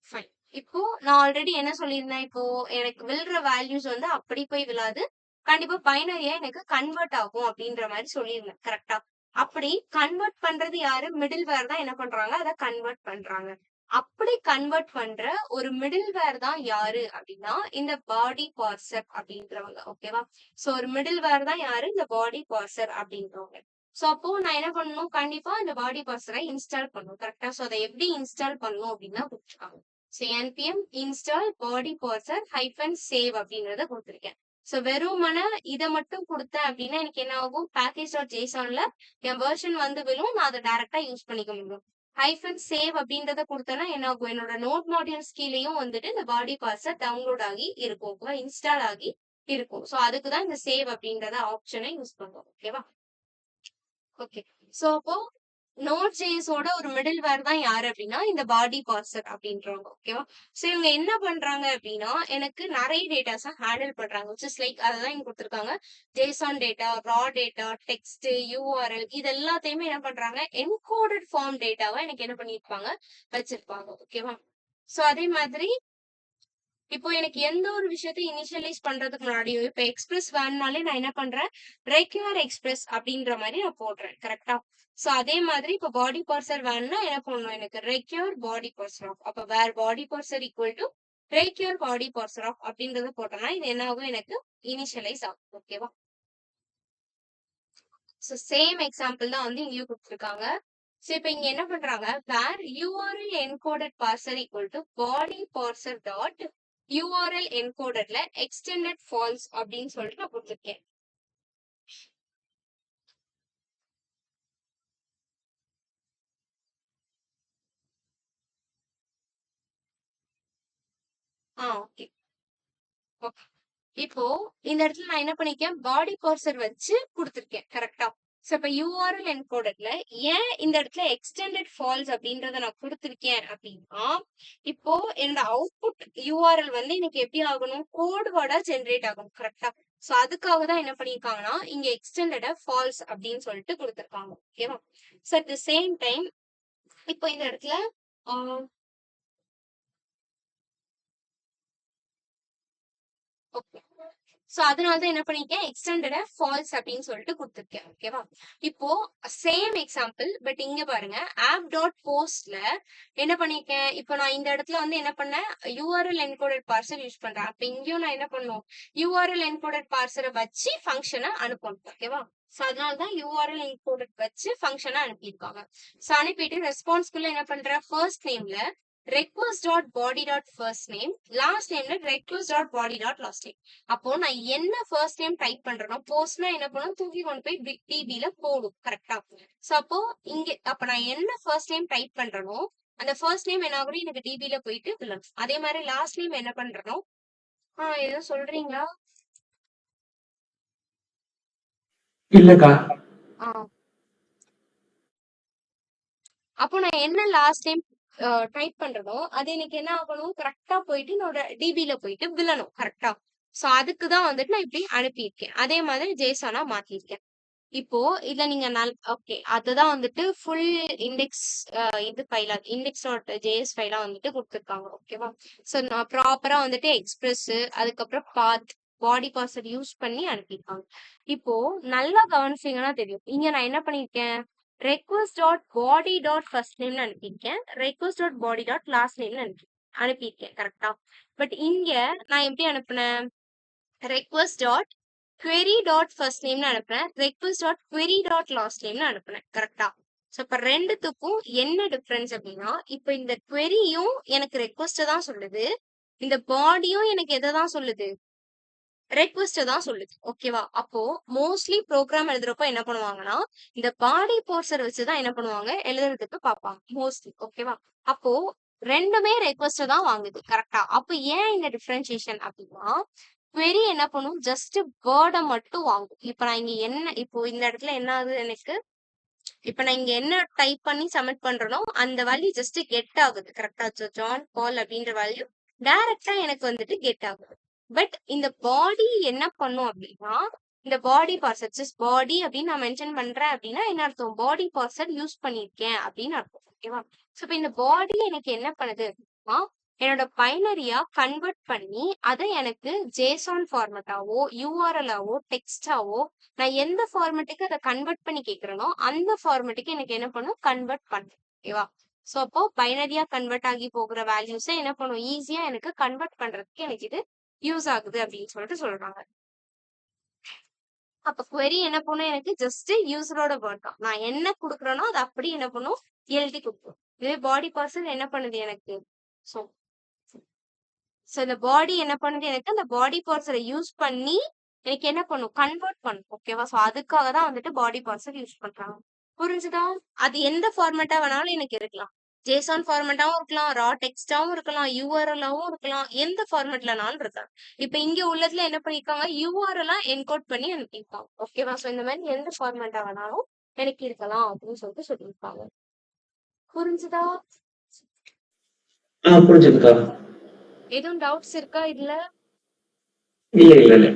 fine. இப்போ நான் ஆல்ரெடி என்ன சொல்லியிருந்தேன், இப்போ எனக்கு விழுற வேல்யூஸ் வந்து அப்படி போய் விழாது. கண்டிப்பா பைனரியா எனக்கு கன்வெர்ட் ஆகும் அப்படின்ற மாதிரி சொல்லியிருந்தேன். கரெக்ட்டா? அப்படி கன்வெர்ட் பண்றது யாரு? மிடில்வேர் தான் என்ன பண்றாங்க, அத கன்வெர்ட் பண்றாங்க. அப்படி கன்வெர்ட் பண்ற ஒரு மிடில்வேர் தான் யாரு அப்படின்னா, இந்த பாடி பார்சர் அப்படின்றவங்க. ஓகேவா? சோ ஒரு மிடில்வேர் தான் யாரு? இந்த பாடி பார்சர் அப்படின்றவங்க. சோ அப்போ நான் என்ன பண்ணணும், கண்டிப்பா இந்த பாடி பார்சரை இன்ஸ்டால் பண்ணணும். கரெக்ட்டா? சோ அத எப்படி இன்ஸ்டால் பண்ணணும் அப்படின்னா குடுத்துருக்காங்க. So npm install body parser hyphen save அப்படின்றத கொடுத்திருக்கேன். சோ வெறுமன இத மட்டும் கொடுத்தேன் அப்படின்னா எனக்கு என்ன ஆகும், package.jsonல என் வெர்ஷன் வந்து விழும், நான் அதை டைரக்டா யூஸ் பண்ணிக்க முடியும். ஹைஃபன் சேவ் அப்படின்றத கொடுத்தேன்னா என்ன ஆகும், என்னோட நோட் மாடியூல்ஸ் கீழேயும் வந்துட்டு இந்த பாடி பார்சர் டவுன்லோட் ஆகி இருக்கும். ஓகேவா? இன்ஸ்டால் ஆகி இருக்கும். சோ அதுக்குதான் இந்த சேவ் அப்படின்றத ஆப்ஷனை யூஸ் பண்ணுவோம். ஓகேவா? ஓகே. சோ அப்போ Node.js ஓட ஒரு மிடில்வேர் தான் யாரு அப்படின்னா, இந்த பாடி பார்சர் அப்படின்றவங்க. ஓகேவா? சோ இவங்க என்ன பண்றாங்க அப்படின்னா, எனக்கு நிறைய டேட்டாஸ ஹேண்டில் பண்றாங்க. விச் இஸ் லைக் அததான் இங்க கொடுத்திருக்காங்க. JSON data, raw data, text, URL இது எல்லாத்தையுமே என்ன பண்றாங்க, என்கோடட் ஃபார்ம் டேட்டாவா எனக்கு என்ன பண்ணிருப்பாங்க, வச்சிருப்பாங்க. ஓகேவா? சோ அதே மாதிரி இப்போ எனக்கு எந்த ஒரு விஷயத்த இனிஷியலைஸ் பண்றதுக்கு முன்னாடியும் இப்ப எக்ஸ்பிரஸ் வேணும்னாலே நான் என்ன பண்றேன், ரெக்யூர் எக்ஸ்பிரஸ் அப்படின்ற மாதிரி நான் போடுறேன். கரெக்டா? சோ அதே மாதிரி இப்ப பாடி பார்சர் வேணும்னா என்ன பண்ணணும், எனக்கு ரெக்யூர் பாடி பார்சர் ஆஃப். அப்ப where body parser equal to require body parser of அப்படின்றத போட்டோம்னா இது என்ன ஆகும், எனக்கு இனிஷியலைஸ் ஆகும். ஓகேவா? சோ சேம் எக்ஸாம்பிள் தான் வந்து இங்கேயும் கொடுத்துருக்காங்க. சோ இப்ப இங்க என்ன பண்றாங்க, வேர் URL encoded parser equal to body parser dot URL encodedல extended false அப்படின்னு சொல்லிட்டு நான் கொடுத்துருக்கேன். ஓகே. ஓகே. இப்போ இந்த இடத்துல நான் என்ன பண்ணிருக்கேன், பாடி பார்சர் வச்சு கொடுத்துருக்கேன். கரெக்டா? சோ இப்ப URL encodedல ஏன் இந்த இடத்துல extended false அப்படின்றத நான் கொடுத்திருக்கேன் அப்படின்னா, இப்போ என்னோட அவுட்புட் URL வந்து எனக்கு எப்படி ஆகணும், கோட் வேர்டா ஜென்ரேட் ஆகணும். கரெக்டா? சோ அதுக்காக தான் என்ன பண்ணிருக்காங்கன்னா, இங்க எக்ஸ்டெண்டட ஃபால்ஸ் அப்படின்னு சொல்லிட்டு கொடுத்திருக்காங்க. ஓகேவா? So at the same time இப்போ இந்த இடத்துல ஓகே. சோ அதனாலதான் என்ன பண்ணிருக்கேன், எக்ஸ்டெண்டட ஃபால்ஸ் அப்படின்னு சொல்லிட்டு கொடுத்துருக்கேன். ஓகேவா? இப்போ சேம் எக்ஸாம்பிள் பட் இங்க பாருங்க, ஆப் டாட் போஸ்ட்ல என்ன பண்ணிருக்கேன், இப்போ நான் இந்த இடத்துல வந்து என்ன பண்ணேன், URL encoded parser யூஸ் பண்றேன். அப்ப இங்கேயும் நான் என்ன பண்ணும், URL encoded parser வச்சு ஃபங்க்ஷனை அனுப்பணும். ஓகேவா? சோ அதனாலதான் URL encoded வச்சு ஃபங்க்ஷனை அனுப்பியிருக்காங்க. சோ அனுப்பிட்டு ரெஸ்பான்ஸ்குள்ள என்ன பண்றேன், ஃபர்ஸ்ட் நேம்ல request.body.first name, லாஸ்ட் நேம்ல request.body.last name. அப்போ நான் என்ன ஃபர்ஸ்ட் நேம் டைப் பண்றேனோ, போஸ்ட்னா என்ன பண்ணும், தூக்கி கொண்டு போய் டிபில போடும். கரெக்டா? சோ அப்போ இங்க அப்ப நான் என்ன ஃபர்ஸ்ட் நேம் டைப் பண்றேனோ அந்த ஃபர்ஸ்ட் நேம் என்ன ஆகும், எனக்கு டிபில போயிட்டு விழும். அதே மாதிரி லாஸ்ட் நேம் என்ன பண்றேனோ எதுவும் சொல்றீங்களா? இல்லக்கா. ஆ. அப்போ நான் என்ன லாஸ்ட் டைம் டைப் பண்றனோ அது எனக்கு என்ன ஆகணும், கரெக்டா போயிட்டு என்னோட டிபில போயிட்டு விழணும் கரெக்டா. சோ அதுக்கு தான் வந்துட்டு நான் இப்படி அனுப்பியிருக்கேன். அதே மாதிரி ஜேசனா மாத்திருக்கேன். இப்போ இதுல நீங்க ஓகே அதுதான் வந்துட்டு ஃபுல் இண்டெக்ஸ் இது ஃபைலா இண்டெக்ஸ் டாட் ஜேஎஸ் ஃபைலா வந்துட்டு கொடுத்துருக்காங்க. ஓகேவா. ஸோ நான் ப்ராப்பரா வந்துட்டு எக்ஸ்பிரஸ் அதுக்கப்புறம் பாடி பார்சர் யூஸ் பண்ணி அனுப்பியிருக்காங்க. இப்போ நல்லா கவனிச்சீங்கன்னா தெரியும். இங்க நான் என்ன பண்ணிருக்கேன், request dot body dot first நேம்னு அனுப்பியிருக்கேன், request dot body dot last நேம்னு அனுப்பியிருக்கேன் கரெக்டா. பட் இங்க நான் எப்படி அனுப்புனேன், request dot query dot first nameனு அனுப்புறேன், request dot query dot last nameனு அனுப்புறேன் கரெக்டா. சோ இப்ப ரெண்டுத்துக்கும் என்ன டிஃபரன்ஸ் அப்படின்னா, இப்ப இந்த queryயும் எனக்கு request தான் சொல்லுது, இந்த பாடியும் எனக்கு எதை தான் சொல்லுது, ரெக்வெஸ்ட் தான் சொல்லுது. ஓகேவா. அப்போ மோஸ்ட்லி ப்ரோக்ராம் எழுதுறப்போ என்ன பண்ணுவாங்கன்னா, இந்த பாடி போர்ஷன் வச்சுதான் என்ன பண்ணுவாங்க, எழுதுறதுக்கு பார்ப்பாங்க மோஸ்ட்லி. ஓகேவா. அப்போ ரெண்டுமே ரெக்வெஸ்ட் தான் வாங்குது கரெக்டா. அப்ப ஏன் இந்த டிஃபரன்சியேஷன் அப்படின்னா, query என்ன பண்ணும், ஜஸ்ட் வேர்டை மட்டும் வாங்கும். இப்ப நான் இங்க என்ன, இப்போ இந்த இடத்துல என்ன ஆகுது எனக்கு, இப்ப நான் இங்க என்ன டைப் பண்ணி சப்மிட் பண்றேனோ அந்த வேல்யூ ஜஸ்ட் கெட் ஆகுது கரெக்டா. ஜான் பால் அப்படின்ற வேல்யூ டைரக்டா எனக்கு வந்துட்டு கெட் ஆகுது. பட் இந்த பாடி என்ன பண்ணும் அப்படின்னா, இந்த பாடி பார்சர் ஜஸ்ட் பாடி அப்படின்னு நான் மென்ஷன் பண்றேன் அப்படின்னா என்ன அர்த்தம், பாடி பார்சர் யூஸ் பண்ணிருக்கேன் அப்படின்னு அர்த்தம். ஓகேவா. சோ இப்ப இந்த பாடி எனக்கு என்ன பண்ணுது அப்படின்னா, என்னோட பைனரியா கன்வெர்ட் பண்ணி அதை எனக்கு ஜேசான் ஃபார்மட்டாவோ யூஆர்எல் டெக்ஸ்டாவோ நான் எந்த ஃபார்மேட்டுக்கு அதை கன்வெர்ட் பண்ணி கேட்கறேனோ அந்த ஃபார்மேட்டுக்கு எனக்கு என்ன பண்ணும், கன்வெர்ட் பண்ணும். ஓகேவா. சோ அப்போ பைனரியா கன்வெர்ட் ஆகி போகிற வேல்யூஸை என்ன பண்ணும், ஈஸியா எனக்கு கன்வெர்ட் பண்றதுக்கு எனக்கு இது யூஸ் ஆகுது அப்படின்னு சொல்லிட்டு சொல்றாங்க. அப்ப query என்ன பண்ணும், எனக்கு ஜஸ்ட் யூசரோட வேர்ட் தான், நான் என்ன கொடுக்குறேனோ அது அப்படி என்ன பண்ணும், எழுதி கொடுக்கும். இதே பாடி பார்சல் என்ன பண்ணுது எனக்கு, சோ சோ இந்த பாடி என்ன பண்ணுது எனக்கு, அந்த பாடி பார்சரை யூஸ் பண்ணி எனக்கு என்ன பண்ணும், கன்வெர்ட் பண்ணும். ஓகேவா. சோ அதுக்காக தான் வந்துட்டு பாடி பார்சர் யூஸ் பண்றாங்க. புரிஞ்சுதா. அது எந்த ஃபார்மேட்டா வேணாலும் எனக்கு இருக்கலாம், ஜேசான் ஃபார்மேட்டாவும் இருக்கலாம், ரா டெக்ஸ்டாவும் இருக்கலாம், யூஆர்எல்லாவும் இருக்கலாம், எந்த ஃபார்மேட்லனாலும் இருக்கலாம். இப்ப இங்க உள்ளதுல என்ன பண்ணிருக்காங்க, யூஆர்எல்லா என்கோட் பண்ணி அனுப்பியிருக்காங்க. ஓகேவா. சோ இந்த மாதிரி எந்த ஃபார்மேட்டா வேணாலும் எனக்கு இருக்கலாம் அப்படின்னு சொல்லிட்டு சொல்லியிருக்காங்க. புரிஞ்சுதா. புரிஞ்சுதுக்கா. எதுவும் டவுட்ஸ் இருக்கா இதுல. இல்ல இல்ல இல்ல.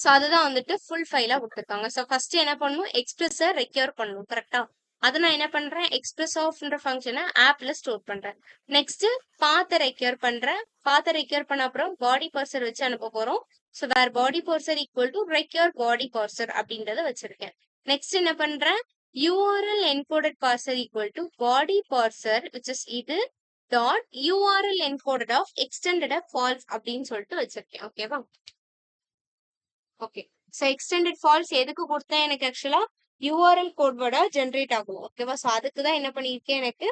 சோ அதுதான் வந்துட்டு ஃபுல் ஃபைலா கொடுத்துருக்காங்க. சோ ஃபர்ஸ்ட் என்ன பண்ணணும், எக்ஸ்பிரஸை ரெக்யூர் பண்ணணும் கரெக்டா. அதை நான் என்ன பண்றேன், எக்ஸ்பிரஸ் ஆஃப்ன்ற ஃபங்க்ஷனை ஆப்ல ஸ்டோர் பண்றேன். நெக்ஸ்ட் பாத்தை ரெக்யூர் பண்றேன், பாத்தை ரெக்யூர் பண்ண அப்புறம் பாடி பார்சர் வச்சு அனுப்ப போறோம். So where body parser equal to require body parser அப்படின்றத வச்சிருக்கேன். நெக்ஸ்ட் என்ன பண்றேன், URL encoded parser equal to body parser which is இது dot URL encoded of extended false அப்படின்னு சொல்லிட்டு வச்சிருக்கேன். ஓகேவா. ஓகே. சோ எக்ஸ்டெண்டட் ஃபால்ஸ் எதுக்கு கொடுத்தேன், எனக்கு ஆக்சுவலா யூஆர்எல் கோட் வேர்டா ஜென்ரேட் ஆகும். ஓகேவா. சோ அதுக்கு தான் என்ன பண்ணிருக்கேன், எனக்கு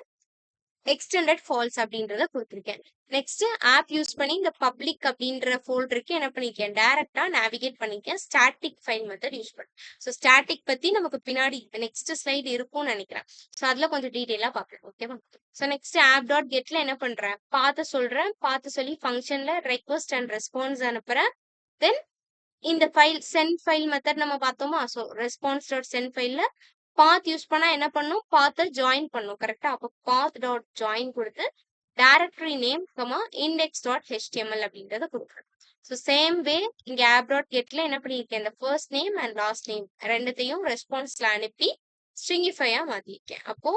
எக்ஸ்டெண்டட் ஃபால்ஸ் அப்படின்றத கொடுத்துருக்கேன். நெக்ஸ்ட் ஆப் யூஸ் பண்ணி இந்த பப்ளிக் அப்படின்ற ஃபோல்டருக்கு என்ன பண்ணிருக்கேன், டைரக்டா நேவிகேட் பண்ணிருக்கேன் ஸ்டாட்டிக் ஃபைல் மெத்தட் யூஸ் பண்ணி. ஸோ ஸ்டாட்டிக் பத்தி நமக்கு பின்னாடி நெக்ஸ்ட் ஸ்லைடு இருக்கும்னு நினைக்கிறேன். ஸோ அதுல கொஞ்சம் டீட்டெயிலா பார்க்கலாம். ஓகேவா. ஸோ நெக்ஸ்ட் ஆப் டாட் கெட்ல என்ன பண்றேன், பார்த்து சொல்லி ஃபங்க்ஷன்ல ரெக்வஸ்ட் அண்ட் ரெஸ்பான்ஸ் அனுப்புறேன். தென் இந்த ஃபைல் சென்ட் ஃபைல் மெத்தட் நம்ம பார்த்தோமா. ஸோ ரெஸ்பான்ஸ் டாட் சென்ட் ஃபைல்ல பாத் யூஸ் பண்ணா என்ன பண்ணும், பாத்தை ஜாயின் பண்ணும் கரெக்டா. அப்போ பாத் டாட் ஜாயின் கொடுத்து directory name index dot HTML அப்படின்றத கொடுக்குறேன். ஸோ சேம் வே இங்க ஆப் டாட் கெட்ல என்ன பண்ணியிருக்கேன், இந்த first name and last name ரெண்டுத்தையும் ரெஸ்பான்ஸ்ல அனுப்பி ஸ்ட்ரிங்கிஃபையா மாத்திருக்கேன். அப்போ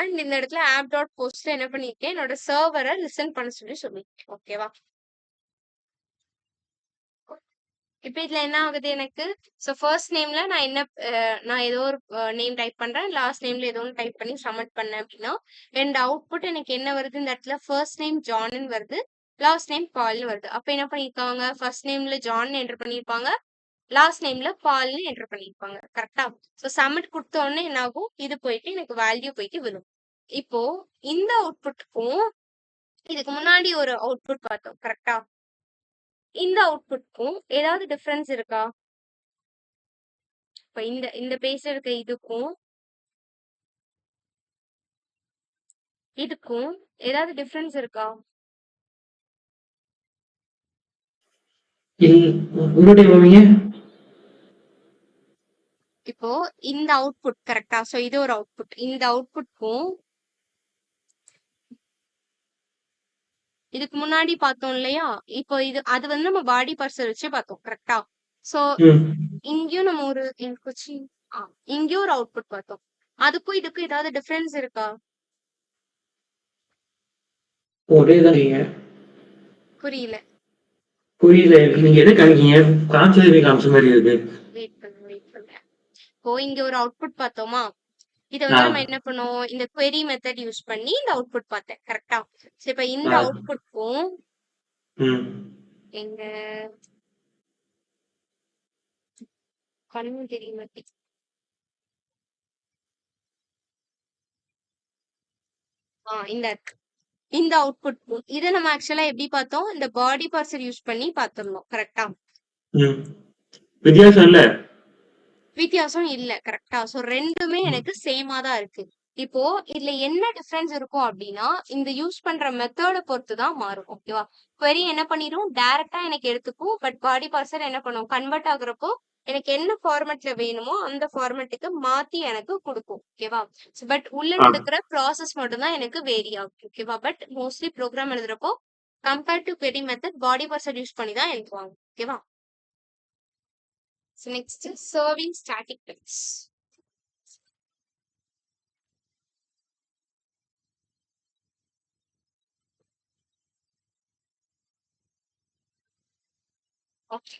அண்ட் இந்த இடத்துல ஆப் டாட் போஸ்ட்ல என்ன பண்ணிருக்கேன், என்னோட சர்வரை லிசன் பண்ண சொல்லியிருக்கேன். ஓகேவா. இப்ப இதுல என்ன ஆகுது எனக்கு, சோ ஃபர்ஸ்ட் நேம்ல நான் என்ன நான் ஏதோ ஒரு நேம் டைப் பண்றேன், லாஸ்ட் நேம்ல ஏதோ ஒன்று டைப் பண்ணி சப்மிட் பண்ணேன் அப்படின்னா ரெண்டு அவுட்புட் எனக்கு என்ன வருது, இந்த இடத்துல ஃபர்ஸ்ட் நேம் ஜான்னு வருது, லாஸ்ட் நேம் பால்னு வருது. அப்ப என்ன பண்ணிருக்காங்க, ஃபர்ஸ்ட் நேம்ல ஜான் என்டர் பண்ணிருப்பாங்க, லாஸ்ட் நேம்ல பால்னு என்டர் பண்ணிருப்பாங்க கரெக்டா. சோ சப்மிட் கொடுத்த உடனே என்ன ஆகும், இது போயிட்டு எனக்கு வேல்யூ போயிட்டு விழும். இப்போ இந்த அவுட்புட்டுக்கும் இதுக்கு முன்னாடி ஒரு அவுட்புட் பார்த்தோம் கரெக்டா, இந்த அவுட்புட்க்கும் ஏதாவது டிஃபரன்ஸ் இருக்கா. இப்ப இந்த இந்த பேஜ்ல இருக்க இதுக்கும் இதுக்கும் ஏதாவது டிஃபரன்ஸ் இருக்கா. இன்னொரு டைம் வருவீங்க. இப்போ இந்த அவுட்புட் கரெக்டா? சோ இது ஒரு அவுட்புட். இந்த அவுட்புட்க்கும் இதுக்கு முன்னாடி பார்த்தோம் இல்லையா? இப்போ அது வந்து நம்ம பாடி பார்ட்ஸ வச்சு பார்த்தோம். கரெக்ட்டா? சோ ம். இங்கேயும் நம்ம ஒரு இங்கேயும் ஒரு அவுட்புட் பார்த்தோம். அதுக்கும் இதுக்கும் ஏதாவது டிஃபரன்ஸ் இருக்கா? ஒரே தான் நீங்க. புரியல. புரியல. நீங்க எத காமிக்கீங்க? காமிச்சது காமிச்ச மாரி இருக்கு. வெயிட் பண்ணுங்க. இப்போ இங்க ஒரு அவுட்புட் பார்த்தோமா? இத ஆ, வந்து நம்ம என்ன பண்ணோம்? இந்த query மெத்தட் யூஸ் பண்ணி இந்த அவுட்புட் பார்த்தேன். கரெக்ட்டா? சோ இப்ப இந்த ஆ. அவுட்புட்க்கும் ம். எங்க கண்ணு தெரிய மாட்டேங்குது. இந்த இருக்கு. இந்த அவுட்புட்க்கும் இத நம்ம ஆக்சுவலா எப்படி பார்த்தோம்? இந்த பாடி பார்சர் யூஸ் பண்ணி பார்த்திருந்தோம். கரெக்ட்டா? ம். வித்தியாசம் இல்ல. வித்தியாசம் இல்ல. கரெக்ட்டா? சோ 2மே ம். எனக்கு சேமா தான் இருக்கு. இப்போ இதுல என்ன டிஃபரன்ஸ் இருக்கும் அப்டின்னா, இந்த யூஸ் பண்ற மெத்தட பொறுத்து தான் மாறும். ஓகேவா? query என்ன பண்ணிரும்? டைரக்ட்டா எனக்கு எடுத்துக்கும். பட் பாடி பார்சர் என்ன பண்ணும்? கன்வெர்ட் ஆகுறப்போ, எனக்கு என்ன ஃபார்மட்ல வேணுமோ, அந்த ஃபார்மட்டுக்கு மாத்தி எனக்கு குடுக்கும். ஓகேவா? பட் உள்ள ஆ. நடக்கிற ப்ராசஸ் மட்டும் தான் எனக்கு வேரி ஆகும். ஓகேவா? பட் மோஸ்ட்லி ப்ரோகிராம் எழுதுறப்போ, compare to query method body parser use பண்ணி தான் எழுதுவாங்க. ஓகேவா? So next serving static types. Okay.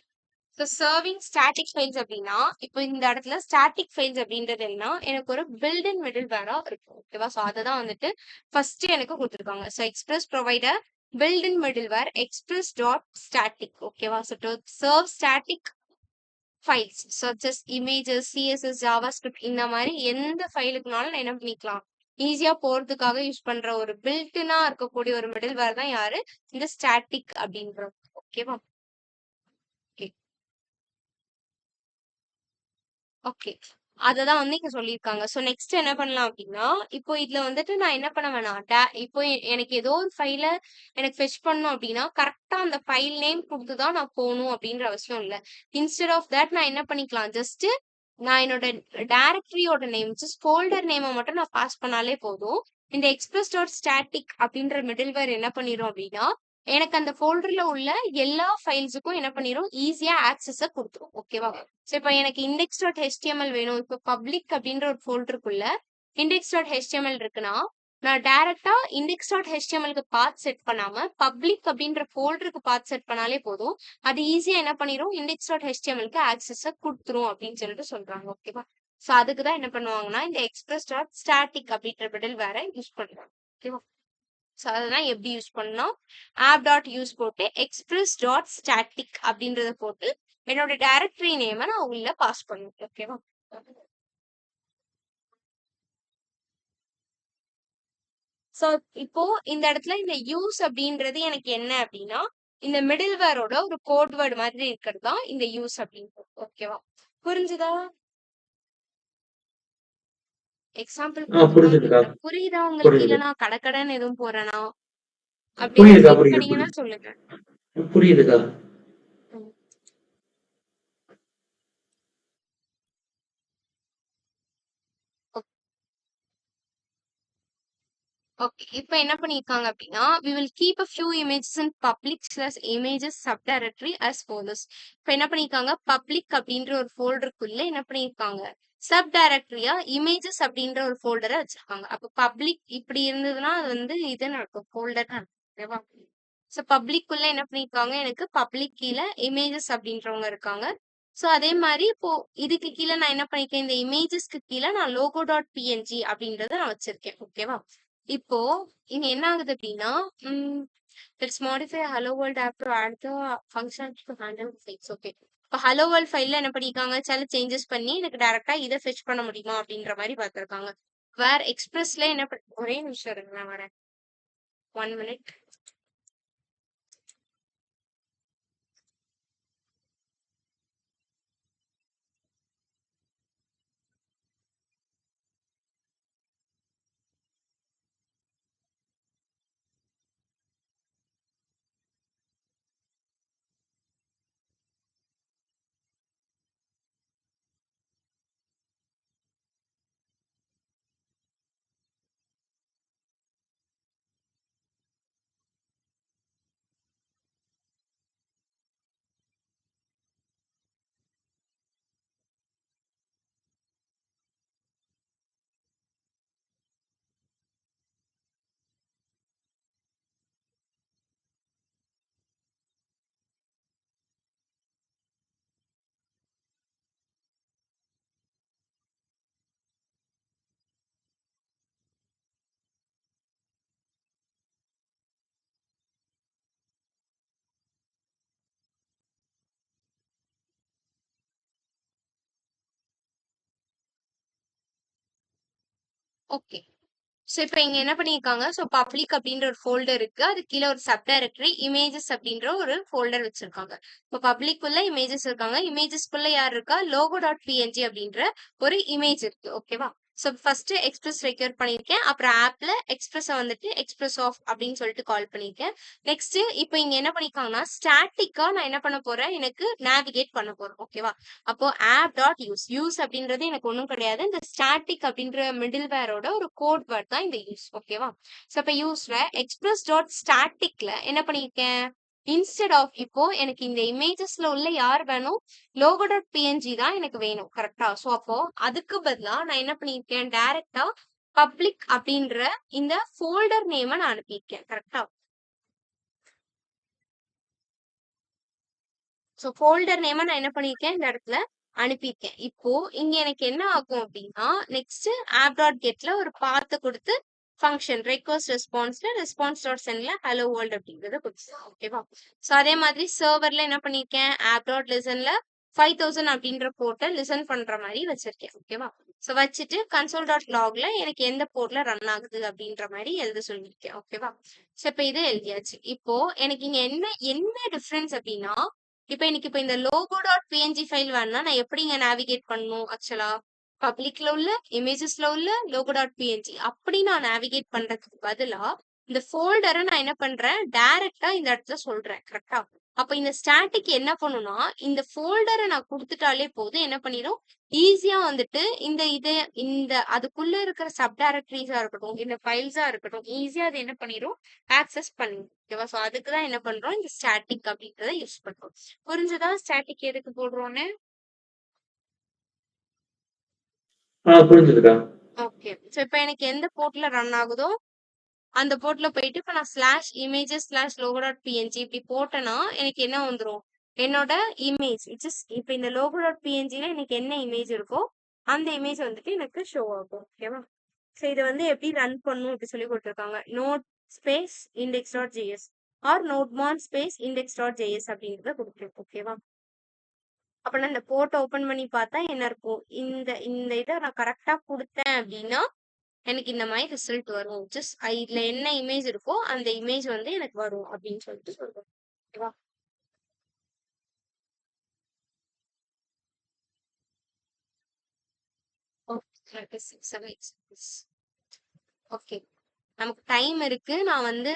So serving static files அப்படின்னா, இப்போ இந்த இடத்துல ஸ்டாட்டிக் ஃபைல்ஸ் அப்படின்றது என்னன்னா, எனக்கு ஒரு பில்ட் இன் மிடில் வேரா இருக்கும். ஓகேவா? ஸோ அதை தான் வந்துட்டு ஃபர்ஸ்ட் எனக்கு கொடுத்துருக்காங்க. So Express provider built in middleware Express dot static. Okay? So to serve static files such as, images, CSS JavaScript மாதிரி எந்த ஃபைலுக்குனாலும் நான் என்ன பண்ணிக்கலாம்? ஈஸியா போறதுக்காக யூஸ் பண்ற ஒரு பில்ட்னா இருக்கக்கூடிய ஒரு மிடில் வேர் தான் யாரு? இந்த ஸ்டாட்டிக் அப்படின்றது. ஓகேவா? ஓகே. அததான் வந்து இங்க சொல்லியிருக்காங்க. ஸோ நெக்ஸ்ட் என்ன பண்ணலாம் அப்டின்னா, இப்போ இதுல வந்துட்டு நான் என்ன பண்ண வேணாம். இப்போ எனக்கு ஏதோ ஒரு ஃபைல எனக்கு ஃபெட்ச் பண்ணணும் அப்டின்னா, கரெக்ட்டா அந்த ஃபைல் நேம் குடுத்து தான் நான் போணும் அப்டின்ற அவசியம் இல்ல. இன்ஸ்டெட் ஆஃப் தட் நான் என்ன பண்ணிக்கலாம், ஜஸ்ட் நான் என்னோட டைரக்டரியோட நேம், ஜஸ்ட் ஃபோல்டர் நேம மட்டும் நான் பாஸ் பண்ணாலே போதும். இந்த எக்ஸ்பிரஸ் டாட் ஸ்டாட்டிக் அப்டின்ற மிடில்வேர் என்ன பண்ணிரும் அப்டின்னா, எனக்கு அந்த ஃபோல்டர்ல உள்ள எல்லா ஃபைல்ஸுக்கும் என்ன பண்ணிரும், ஈஸியா ஆக்சஸ குடுத்துரும். ஓகேவா? ஸோ இப்போ எனக்கு இண்டெக்ஸ் டாட் ஹெச்டிஎம்எல் வேணும். இப்போ பப்ளிக் அப்படின்ற ஒரு ஃபோல்டருக்குள்ள இண்டெக்ஸ் டாட் ஹெச்டிஎம்எல் இருக்குன்னா, நான் டைரக்டா இண்டெக்ஸ் டாட் ஹெச்டிஎம்எல்க்கு பாத் செட் பண்ணாம பப்ளிக் அப்படின்ற ஃபோல்டருக்கு பாத் செட் பண்ணாலே போதும். அது ஈஸியா என்ன பண்ணிரும், இண்டெக்ஸ் டாட் ஹெச்டிஎம்எல்க்கு ஆக்சஸ குடுத்துரும் அப்படின்னு சொல்லிட்டு சொல்றாங்க. ஓகேவா? ஸோ அதுக்கு தான் என்ன பண்ணுவாங்கன்னா, இந்த எக்ஸ்பிரஸ் டாட் ஸ்டாட்டிக் அப்படின்ற மிடில் வேற யூஸ் பண்றாங்க. ஓகேவா? ஸோ அதெல்லாம் எப்படி யூஸ் பண்ணோம்? ஆப் டாட் யூஸ் போட்டு எக்ஸ்பிரஸ் டாட் ஸ்டாட்டிக் அப்படின்றத போட்டு என்னோட டைரக்டரி நேம நான் உள்ள பாஸ் பண்ணுவேன். ஓகேவா? ஸோ இப்போ இந்த இடத்துல இந்த யூஸ் அப்படின்றது எனக்கு என்ன அப்படின்னா, இந்த மிடில் வேரோட ஒரு கோட் வேர்ட் மாதிரி இருக்கிறது தான் இந்த யூஸ் அப்படின்றது. ஓகேவா? புரிஞ்சுதா? எக்ஸாம்பிள் போட்டு புரிஞ்சுதுக்கா. காமிக்கிறேன். புரியுதா உங்களுக்கு? புரியுது. இல்ல நான் கடகடன்னு எதுவும் போறேனா? அப்படி ஏதாவது புரியுதுக்கா, ஃபீல் புரியுது, பண்ணீங்கன்னா புரியுது. சொல்லுங்க. புரியுதுக்கா. ம். ஓகே. இப்ப என்ன பண்ணியிருக்காங்க அப்டின்னா, "We will keep a few images in public/images subdirectory as follows." இப்ப என்ன பண்ணியிருக்காங்க, பப்ளிக் அப்டின்ற ஒரு ஃபோல்டருக்குள்ள என்ன பண்ணியிருக்காங்க, சப் டைரக்டரியா இமேஜஸ் அப்டின்ற ஒரு ஃபோல்டர வச்சிருக்காங்க. அப்ப பப்ளிக் இப்டி இருந்ததுன்னா, அது வந்து இதுன்னு அர்த்தம். ஃபோல்டர்ன்னு அர்த்தம். ஓகேவா? ஸோ பப்ளிக்குள்ள என்ன பண்ணியிருக்காங்க, எனக்கு பப்ளிக் கீழ இமேஜஸ் அப்டின்றவங்க இருக்காங்க. ஸோ அதே மாரி இப்போ இதுக்கு கீழ நான் என்ன பண்ணியிருக்கேன், இந்த இமேஜஸ்க்கு கீழ நான் லோகோ டாட் பிஎன்ஜி அப்டின்றத நான் வச்சிருக்கேன். ஓகேவா? இப்போ இங்க என்ன ஆகுது அப்டின்னா, hmm let's modify hello world app to add the functionality to handle files. Okay. இப்ப ஹலோ வேர்ல்ட் ஃபைல்ல என்ன பண்ணியிருக்காங்க, சில சேஞ்சஸ் பண்ணி எனக்கு டைரக்ட்டா இத ஃபெட்ச் பண்ண முடியுமா அப்டின்ற மாரி பார்த்திருக்காங்க. வேர் எக்ஸ்பிரஸ்ல என்ன ஒரே நிமிஷம் இருங்க நான் வரேன். 1 மினிட். ஓகே. ஸோ இப்ப இங்க என்ன பண்ணியிருக்காங்க, ஸோ பப்ளிக் அப்படின்ற ஒரு ஃபோல்டர் இருக்கு. அதுக்கு கீழ ஒரு சப் டைரக்டரி இமேஜஸ் அப்படின்ற ஒரு ஃபோல்டர் வச்சிருக்காங்க. இப்போ பப்ளிக்குள்ள இமேஜஸ் இருக்காங்க. இமேஜஸ்க்குள்ள யார் இருக்கா? லோகோ டாட் பிஎன்ஜி அப்படின்ற ஒரு இமேஜ் இருக்கு. ஓகேவா? ஸோ ஃபர்ஸ்ட் எக்ஸ்பிரஸ் ரெக்யூர் பண்ணியிருக்கேன். அப்புறம் ஆப்ல எக்ஸ்பிரஸ வந்துட்டு எக்ஸ்பிரஸ் ஆஃப் அப்படின்னு சொல்லிட்டு கால் பண்ணியிருக்கேன். நெக்ஸ்ட் இப்போ இங்க என்ன பண்ணிருக்காங்கன்னா, ஸ்டாட்டிக்கா நான் என்ன பண்ண போறேன், எனக்கு நேவிகேட் பண்ண போறேன். ஓகேவா? அப்போ ஆப் டாட் யூஸ் யூஸ் அப்படின்றது எனக்கு ஒன்றும் கிடையாது. இந்த ஸ்டாட்டிக் அப்படின்ற மிடில் வேரோட ஒரு கோட் வேர்ட் தான் இந்த யூஸ். ஓகேவா? ஸோ இப்போ யூஸ்ல எக்ஸ்பிரஸ் டாட் ஸ்டாட்டிக்ல என்ன பண்ணியிருக்கேன், இன்ஸ்டெட் ஆஃப் இப்போ எனக்கு இந்த இமேஜஸ்ல உள்ள யார் வேணும், லோகோ டாட் பிஎன்ஜி தான் எனக்கு வேணும். கரெக்டா? ஸோ அப்போ அதுக்கு பதிலா நான் என்ன பண்ணியிருக்கேன், டைரக்டா பப்ளிக் அப்படின்ற இந்த ஃபோல்டர் நேமை நான் அனுப்பியிருக்கேன். கரெக்டா? ஸோ ஃபோல்டர் நேம நான் என்ன பண்ணியிருக்கேன், இந்த இடத்துல அனுப்பியிருக்கேன். இப்போ இங்க எனக்கு என்ன ஆகும் அப்படின்னா, நெக்ஸ்ட் ஆப் டாட் கெட்ல ஒரு பாத்த கொடுத்து ஃபங்க்ஷன் ரெக்வஸ்ட் ரெஸ்பான்ஸ்ல ரெஸ்பான்ஸ் டாட் சென்ட்ல ஹலோ வேர்ல்ட் அப்படிங்கறத கொடுத்துருக்கேன். ஓகேவா? ஸோ அதே மாதிரி சர்வர்ல என்ன பண்ணியிருக்கேன், ஆப் டாட் லிசன்ல 5000 அப்படின்ற போர்ட்டை லிசன் பண்ற மாதிரி வச்சிருக்கேன். ஓகேவா? ஸோ வச்சுட்டு கன்சோல் டாட் லாக்ல எனக்கு எந்த போர்ட்ல ரன் ஆகுது அப்படின்ற மாதிரி எழுத சொல்லியிருக்கேன். ஓகேவா? ஸோ இப்போ இது எழுதியாச்சு. இப்போ எனக்கு இங்க என்ன என்ன டிஃபரன்ஸ் அப்படின்னா, இப்ப இந்த லோகோ டாட் பிஎன்ஜி ஃபைல் வேணும்னா நான் எப்படிங்க நேவிகேட் பண்ணணும் ஆக்சுவலா, பப்ளிக்ல உள்ள இமேஜஸ்ல உள்ள லோகோ டாட் பிஎன்ஜி அப்படி நான் நேவிகேட் பண்றதுக்கு பதிலா இந்த ஃபோல்டரை நான் என்ன பண்றேன், டைரக்டா இந்த இடத்துல சொல்றேன். கரெக்டா? அப்ப இந்த ஸ்டாட்டிக் என்ன பண்ணும்னா, இந்த ஃபோல்டரை நான் கொடுத்துட்டாலே போதும், என்ன பண்ணிடும், ஈஸியா வந்துட்டு இந்த அதுக்குள்ள இருக்கிற சப் டைரக்டரிஸா இருக்கட்டும், இந்த ஃபைல்ஸா இருக்கட்டும், ஈஸியா அது என்ன பண்ணிடும், ஆக்சஸ் பண்ணிடும். ஓகேவா? ஸோ அதுக்கு தான் என்ன பண்றோம், இந்த ஸ்டாட்டிக் அப்படின்றத யூஸ் பண்றோம். புரிஞ்சுதா ஸ்டாட்டிக் எதுக்கு போடுறோம்னு? புரிஞ்சுதுக்கா. ஓகே. ஸோ இப்போ எனக்கு எந்த போர்ட்ல ரன் ஆகுதோ அந்த போர்ட்ல போயிட்டு இப்போ நான் slash images slash logo dot PNG இப்படி போட்டேன்னா எனக்கு என்ன வந்துடும், என்னோட இமேஜ் இட்ஸ் இப்போ இந்த லோகோ டாட் பிஎன்ஜில எனக்கு என்ன இமேஜ் இருக்கோ அந்த இமேஜ் வந்துட்டு எனக்கு ஷோ ஆகும். ஓகேவா? ஸோ இதை வந்து எப்படி ரன் பண்ணும் அப்படி சொல்லி கொடுத்துருக்காங்க, node space index dot JS or nodemon space index dot JS அப்படின்றத கொடுத்துருக்கோம். ஓகேவா? அப்ப நான் இந்த போர்ட்டை ஓபன் பண்ணி பார்த்தா என்ன இருக்கும், இந்த இந்த இதை நான் கரெக்டா கொடுத்தேன் அப்படின்னா எனக்கு இந்த மாதிரி ரிசல்ட் வரும். ஜஸ்ட் இதுல என்ன இமேஜ் இருக்கோ அந்த இமேஜ் வந்து எனக்கு வரும் அப்படின்னு சொல்லிட்டு சொல்றோம். ஓகேவா? ஓகே, நமக்கு டைம் இருக்கு. நான் வந்து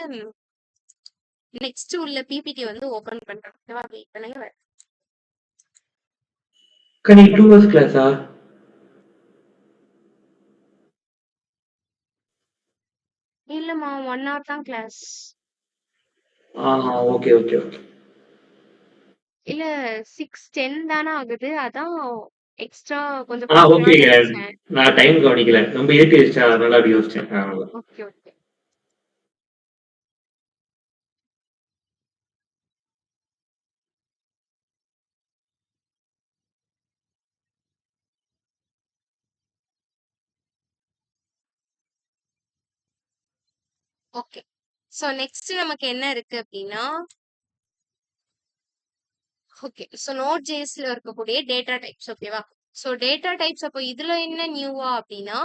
நெக்ஸ்ட் உள்ள பிபிடி வந்து ஓபன் பண்றேன். ஓகேவா? வெயிட் பண்ணுங்க. அக்கா நீ 2 ஹவர்ஸ் கிளாஸா? இல்லம்மா 1 hour தான் கிளாஸ். Okay okay okay. இல்ல 6:10 தானே ஆகுது, அதான் எக்ஸ்ட்ரா கொஞ்சம் ஓகே. படிக்கலாம்னு நினைச்சேன். நான் டைம் கவனிக்கல, ரொம்ப ஏற்றிடுச்சா அதனால அப்படி யோசிச்சேன். Okay okay. Okay. So next நமக்கு என்ன இருக்கு அப்படின்னா, ஓகே, ஸோ நோட் ஜேஸ்ல இருக்கக்கூடிய டேட்டா டைப்ஸ். ஓகேவா? ஸோ டேட்டா டைப்ஸ் அப்போ இதுல என்ன நியூவா அப்படின்னா,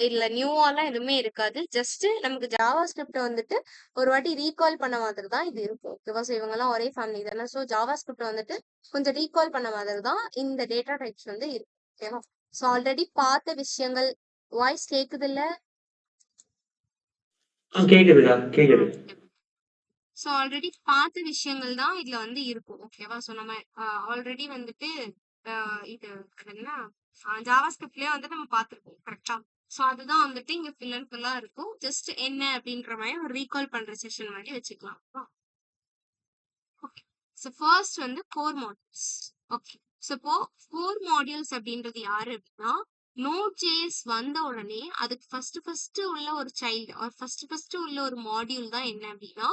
இல்ல நியூவாலாம் எதுவுமே இருக்காது. ஜஸ்ட் நமக்கு ஜாவா ஸ்கிரிப்ட் வந்துட்டு ஒரு வாட்டி ரீகால் பண்ண மாதிரி தான் இது இருக்கும். ஓகேவா? ஸோ இவங்கெல்லாம் ஒரே ஃபேமிலி தானே. ஸோ ஜாவா ஸ்கிரிப்ட் வந்துட்டு கொஞ்சம் ரீகால் பண்ண மாதிரி தான் இந்த டேட்டா டைப்ஸ் வந்து இருக்கும். ஓகேவா? ஸோ ஆல்ரெடி பார்த்த விஷயங்கள், வாய்ஸ் கேக்குது இல்ல? கேக்குதுக்கா கேக்குது. ஸோ ஆல்ரெடி பார்த்த விஷயங்கள் தான் இதுல வந்து இருக்கும். ஓகேவா? ஸோ நம்ம ஆல்ரெடி வந்துட்டு இது என்ன ஜாவா ஸ்கிரிப்ட்லயே வந்து நம்ம பார்த்துருக்கோம். கரெக்டா? ஸோ அதுதான் வந்துட்டு இங்க ஃபுல் அண்ட் ஃபுல்லா இருக்கும். ஜஸ்ட் என்ன அப்படின்ற மாதிரி ஒரு ரீகால் பண்ற செஷன் மாதிரி வச்சுக்கலாம். ஓகே. ஸோ ஃபர்ஸ்ட் வந்து கோர் மாடியூல்ஸ். ஓகே. ஸோ இப்போ கோர் மாடியூல்ஸ் அப்படின்றது யாரு அப்படின்னா, நோட் ஜேஎஸ் வந்த உடனே அதுக்கு ஃபர்ஸ்ட் உள்ள ஒரு சைல்டு ஒரு ஃபர்ஸ்ட் உள்ள ஒரு மாடியூல் தான் என்ன அப்படின்னா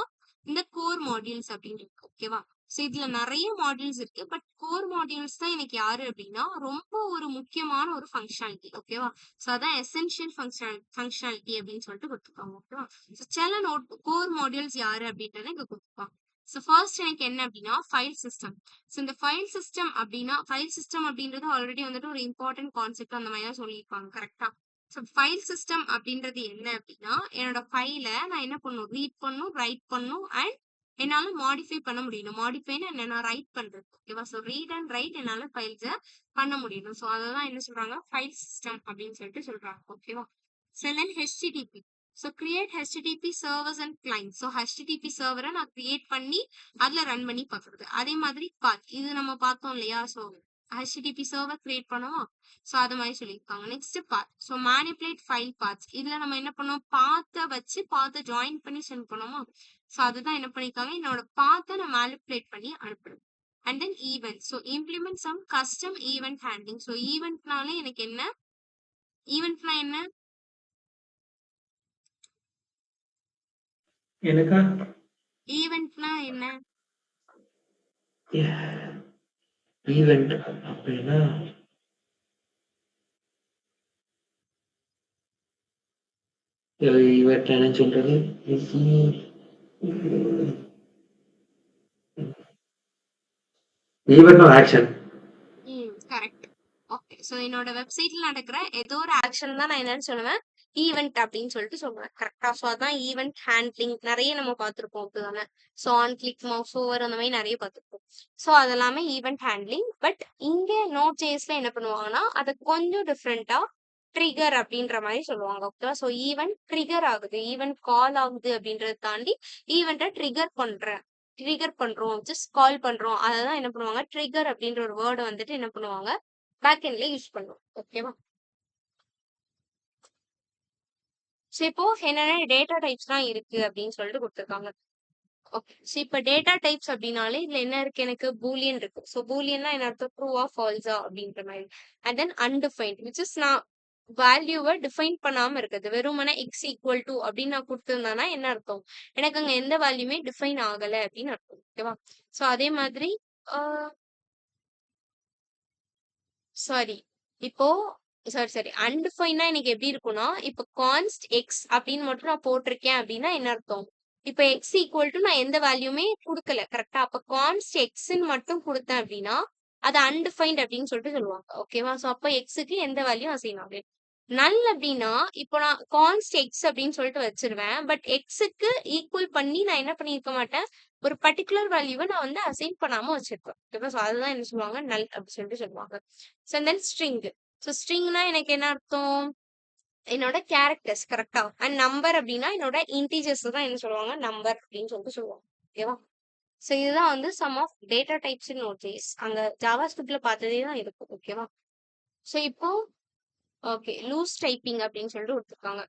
இந்த கோர் மாடியூல்ஸ் அப்படின்னு இருக்கு. ஓகேவா? ஸோ இதுல நிறைய மாடியூல்ஸ் இருக்கு. பட் கோர் மாடியூல்ஸ் தான் எனக்கு யாரு அப்படின்னா ரொம்ப ஒரு முக்கியமான ஒரு ஃபங்க்ஷனாலிட்டி. ஓகேவா? ஸோ அதான் எசென்ஷியல் ஃபங்க்ஷனாலிட்டி அப்படின்னு சொல்லிட்டு கொடுத்துருக்காங்க. ஓகேவா? ஸோ சில நோட் கோர் மாடியூல்ஸ் யாரு அப்படின்றத இங்க கொடுத்துருக்காங்க. ஸோ ஃபர்ஸ்ட் எனக்கு என்ன அப்படின்னா ஃபைல் சிஸ்டம். ஸோ இந்த ஃபைல் சிஸ்டம் அப்படின்னா, ஃபைல் சிஸ்டம் அப்படின்றது ஆல்ரெடி வந்துட்டு ஒரு இம்பார்ட்டன்ட் கான்செப்ட் அந்த மாதிரி தான் சொல்லியிருப்பாங்க. கரெக்டா? ஸோ ஃபைல் சிஸ்டம் அப்படின்றது என்ன அப்படின்னா, என்னோட ஃபைல நான் என்ன பண்ணணும், ரீட் பண்ணணும், ரைட் பண்ணணும் அண்ட் என்னால மாடிஃபை பண்ண முடியணும். மாடிஃபைன்னு என்ன, நான் ரைட் பண்றது. ஓகேவா? ஸோ ரீட் அண்ட் ரைட் என்னால ஃபைல்ஸ பண்ண முடியணும். ஸோ அததான் என்ன சொல்றாங்க, ஃபைல் சிஸ்டம் அப்படின்னு சொல்லிட்டு சொல்றாங்க. ஓகேவா? So then HTTP. So create HTTP servers and client. So HTTP சர்வரை நான் கிரியேட் பண்ணி அதுல ரன் பண்ணி பார்க்கறது. அதே மாதிரி பாத், இது நம்ம பார்த்தோம் இல்லையா? ஸோ ஹெச்டிடிபி சர்வர் கிரியேட் பண்ணுவோம். ஸோ அது மாதிரி சொல்லியிருக்காங்க. Next path. So manipulate file paths. இதுல நம்ம என்ன பண்ணோம், பாத்தை வச்சு பாத்தை ஜாயின் பண்ணி சென்ட் பண்ணுவோமா? ஸோ அதுதான் என்ன பண்ணிருக்காங்க, என்னோட பாத்தை நான் மேனிபுலேட் பண்ணி அனுப்புறேன். And then event. So implement some custom event handling. So ஈவென்ட்னாலே எனக்கு என்ன, ஈவென்ட்னா என்ன, எனக்கா ஈவென்ட்னா என்ன, ஈவெண்ட் அப்படின்னா ஈவெண்ட் என்ன சொல்றது? Event action. Correct. Okay. So என்னோட வெப்சைட்ல நடக்கிற ஏதோ ஒரு ஆக்ஷன் தான் நான் என்னன்னு சொல்லுவேன், ஈவெண்ட் அப்படின்னு சொல்லிட்டு சொல்லுவேன். கரெக்டா? ஸோ அதான் ஈவெண்ட் ஹேண்ட்லிங். நிறைய நம்ம பார்த்துருப்போம் அப்படிதானே? So on click, mouse over அந்த மாதிரி நிறைய பார்த்துருப்போம். ஸோ அதெல்லாமே ஈவெண்ட் ஹேண்ட்லிங். பட் இங்க நோட் ஜேஸ்ல என்ன பண்ணுவாங்கன்னா, அதை கொஞ்சம் டிஃப்ரெண்டா ட்ரிகர் அப்படின்ற மாதிரி சொல்லுவாங்க. ஓகேவா? ஸோ ஈவெண்ட் ட்ரிகர் ஆகுது, ஈவெண்ட் கால் ஆகுது அப்படின்றத தாண்டி ஈவெண்ட்டை ட்ரிகர் பண்றோம், ஜஸ்ட் கால் பண்றோம். அததான் என்ன பண்ணுவாங்க, ட்ரிகர் அப்படின்ற ஒரு வேர்டை வந்துட்டு என்ன பண்ணுவாங்க, பேக் எண்ட்ல யூஸ் பண்ணுவோம். ஓகேவா? ஸோ இப்போ என்னென்ன டேட்டா டைப்ஸ்லாம் இருக்கு அப்படின்னு சொல்லிட்டு கொடுத்துருக்காங்க. ஓகே. ஸோ இப்போ டேட்டா டைப்ஸ் அப்படின்னாலே இதுல என்ன இருக்கு, எனக்கு பூலியன் இருக்கு. ஸோ பூலியன்னா என்ன அர்த்தம், ட்ரூவா ஃபால்ஸா அப்படின்ற மாதிரி. And then undefined, which is நான் வேல்யூவை டிஃபைன் பண்ணாம இருக்குது. வெறுமனே எக்ஸ் ஈக்குவல் டு அப்படின்னு நான் கொடுத்துருந்தேன்னா என்ன அர்த்தம், எனக்கு அங்க எந்த வேல்யூமே டிஃபைன் ஆகல அப்படின்னு அர்த்தம். ஓகேவா? ஸோ அதே மாதிரி சாரி இப்போ சாரி அன்டிஃபைனா எனக்கு எப்படி இருக்கும்னா, இப்போ கான்ஸ்ட் எக்ஸ் அப்படின்னு மட்டும் நான் போட்டிருக்கேன் அப்படின்னா என்ன அர்த்தம், இப்போ எக்ஸ் ஈக்குவல் டு நான் எந்த வேல்யூமே கொடுக்கல. கரெக்டா? அப்ப கான்ஸ்ட் எக்ஸ்ன்னு மட்டும் கொடுத்தேன் அப்படின்னா அது அன்டிஃபைன்ட் அப்படின்னு சொல்லிட்டு சொல்லுவாங்க. ஓகேவா? ஸோ அப்போ எக்ஸுக்கு எந்த வேல்யூ அசைன் ஆகும். நல் அப்படின்னா இப்போ நான் கான்ஸ்ட் எக்ஸ் அப்படின்னு சொல்லிட்டு வச்சிருவேன். பட் எக்ஸுக்கு ஈக்குவல் பண்ணி நான் என்ன பண்ணியிருக்க மாட்டேன், ஒரு பர்டிகுலர் வேல்யூவை நான் வந்து அசைன் பண்ணாம வச்சிருப்பேன். ஓகேவா? ஸோ அதுதான் என்ன சொல்லுவாங்க, நல் அப்படின்னு சொல்லிட்டு சொல்லுவாங்க. So then string. ஸோ ஸ்ட்ரிங்னா எனக்கு என்ன அர்த்தம், என்னோட கேரக்டர்ஸ். கரெக்டா? அண்ட் நம்பர் அப்படின்னா என்னோட இன்டீஜர்ஸ் தான் என்ன சொல்லுவாங்க, நம்பர் அப்படின்னு சொல்லிட்டு சொல்லுவாங்க. ஓகேவா? ஸோ இதுதான் வந்து some of data types in நோட்.js. அங்க ஜாவா ஸ்கிரிப்ட்ல பார்த்ததே தான் இருக்கும். ஓகேவா? ஸோ இப்போ ஓகே, லூஸ் டைப்பிங் அப்படின்னு சொல்லிட்டு கொடுத்துருக்காங்க.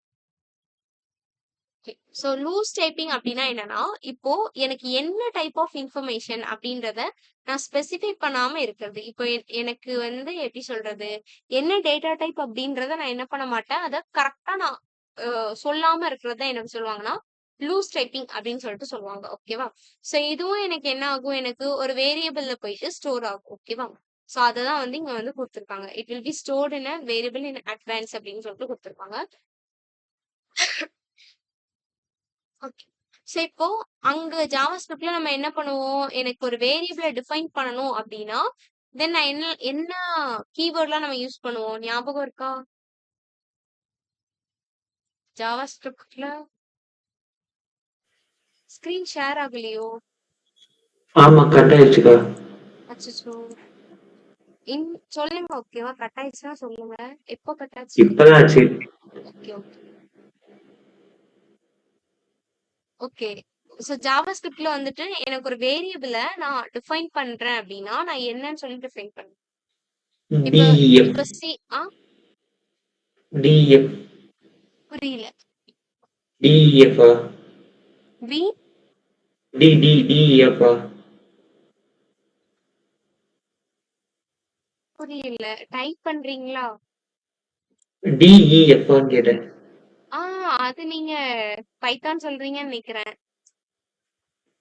ஸோ லூஸ் டைப்பிங் அப்படின்னா என்னன்னா, இப்போ எனக்கு என்ன டைப் ஆஃப் இன்ஃபர்மேஷன் அப்படின்றத நான் ஸ்பெசிஃபை பண்ணாம இருக்கிறது. இப்போ எனக்கு வந்து எப்படி சொல்றது, என்ன டேட்டா டைப் அப்படின்றத நான் என்ன பண்ண மாட்டேன், அதை கரெக்டா நான் சொல்லாம இருக்கிறது தான் எனக்கு சொல்லுவாங்கன்னா லூஸ் டைப்பிங் அப்படின்னு சொல்லிட்டு சொல்லுவாங்க. ஓகேவா? ஸோ இதுவும் எனக்கு என்ன ஆகும், எனக்கு ஒரு வேரியபிள்ல போயிட்டு ஸ்டோர் ஆகும். ஓகேவா? ஸோ அதை தான் வந்து இங்க வந்து கொடுத்துருக்காங்க. It will be stored in a variable in advance அப்படின்னு சொல்லிட்டு கொடுத்துருக்காங்க. ஓகே. ஸோ இப்போ அங்க ஜாவா ஸ்கிரிப்ட்ல நம்ம என்ன பண்ணுவோம், எனக்கு ஒரு வேரியபிளை டிஃபைன் பண்ணணும் அப்படின்னா தென் நான் என்ன என்ன கீவேர்ட்லாம் நம்ம யூஸ் பண்ணுவோம், ஞாபகம் இருக்கா? ஜாவா ஸ்கிரிப்ட்ல ஸ்கிரீன் ஷேர் ஆகலையோ? ஆமா, கட் ஆயிடுச்சுக்கா. அச்சோ. சொல்லுங்க. ஓகேவா? கட் ஆயிடுச்சுன்னா சொல்லுங்க. எப்போ கட் ஆச்சு? இப்பதான் ஆச்சு. Okay okay okay. ஸோ ஜாவா ஸ்கிரிப்ட்ல வந்துட்டு எனக்கு ஒரு வேரியபிளை நான் டிஃபைன் பண்றேன் அப்படின்னா நான் என்னன்னு சொல்லி டிஃபைன் பண்றேன். இப்போ டிஎஃப் இப்போ சி டிஎஃப் புரியல. டிஎஃப்ஆ வி டிஎஃப்ஆ புரியல. டைப் பண்றீங்களா? டிஇஎஃப்ஆன்னு கேட்டேன். அது நீங்க பைத்தான் சொல்றீங்கன்னு நினைக்கிறேன்.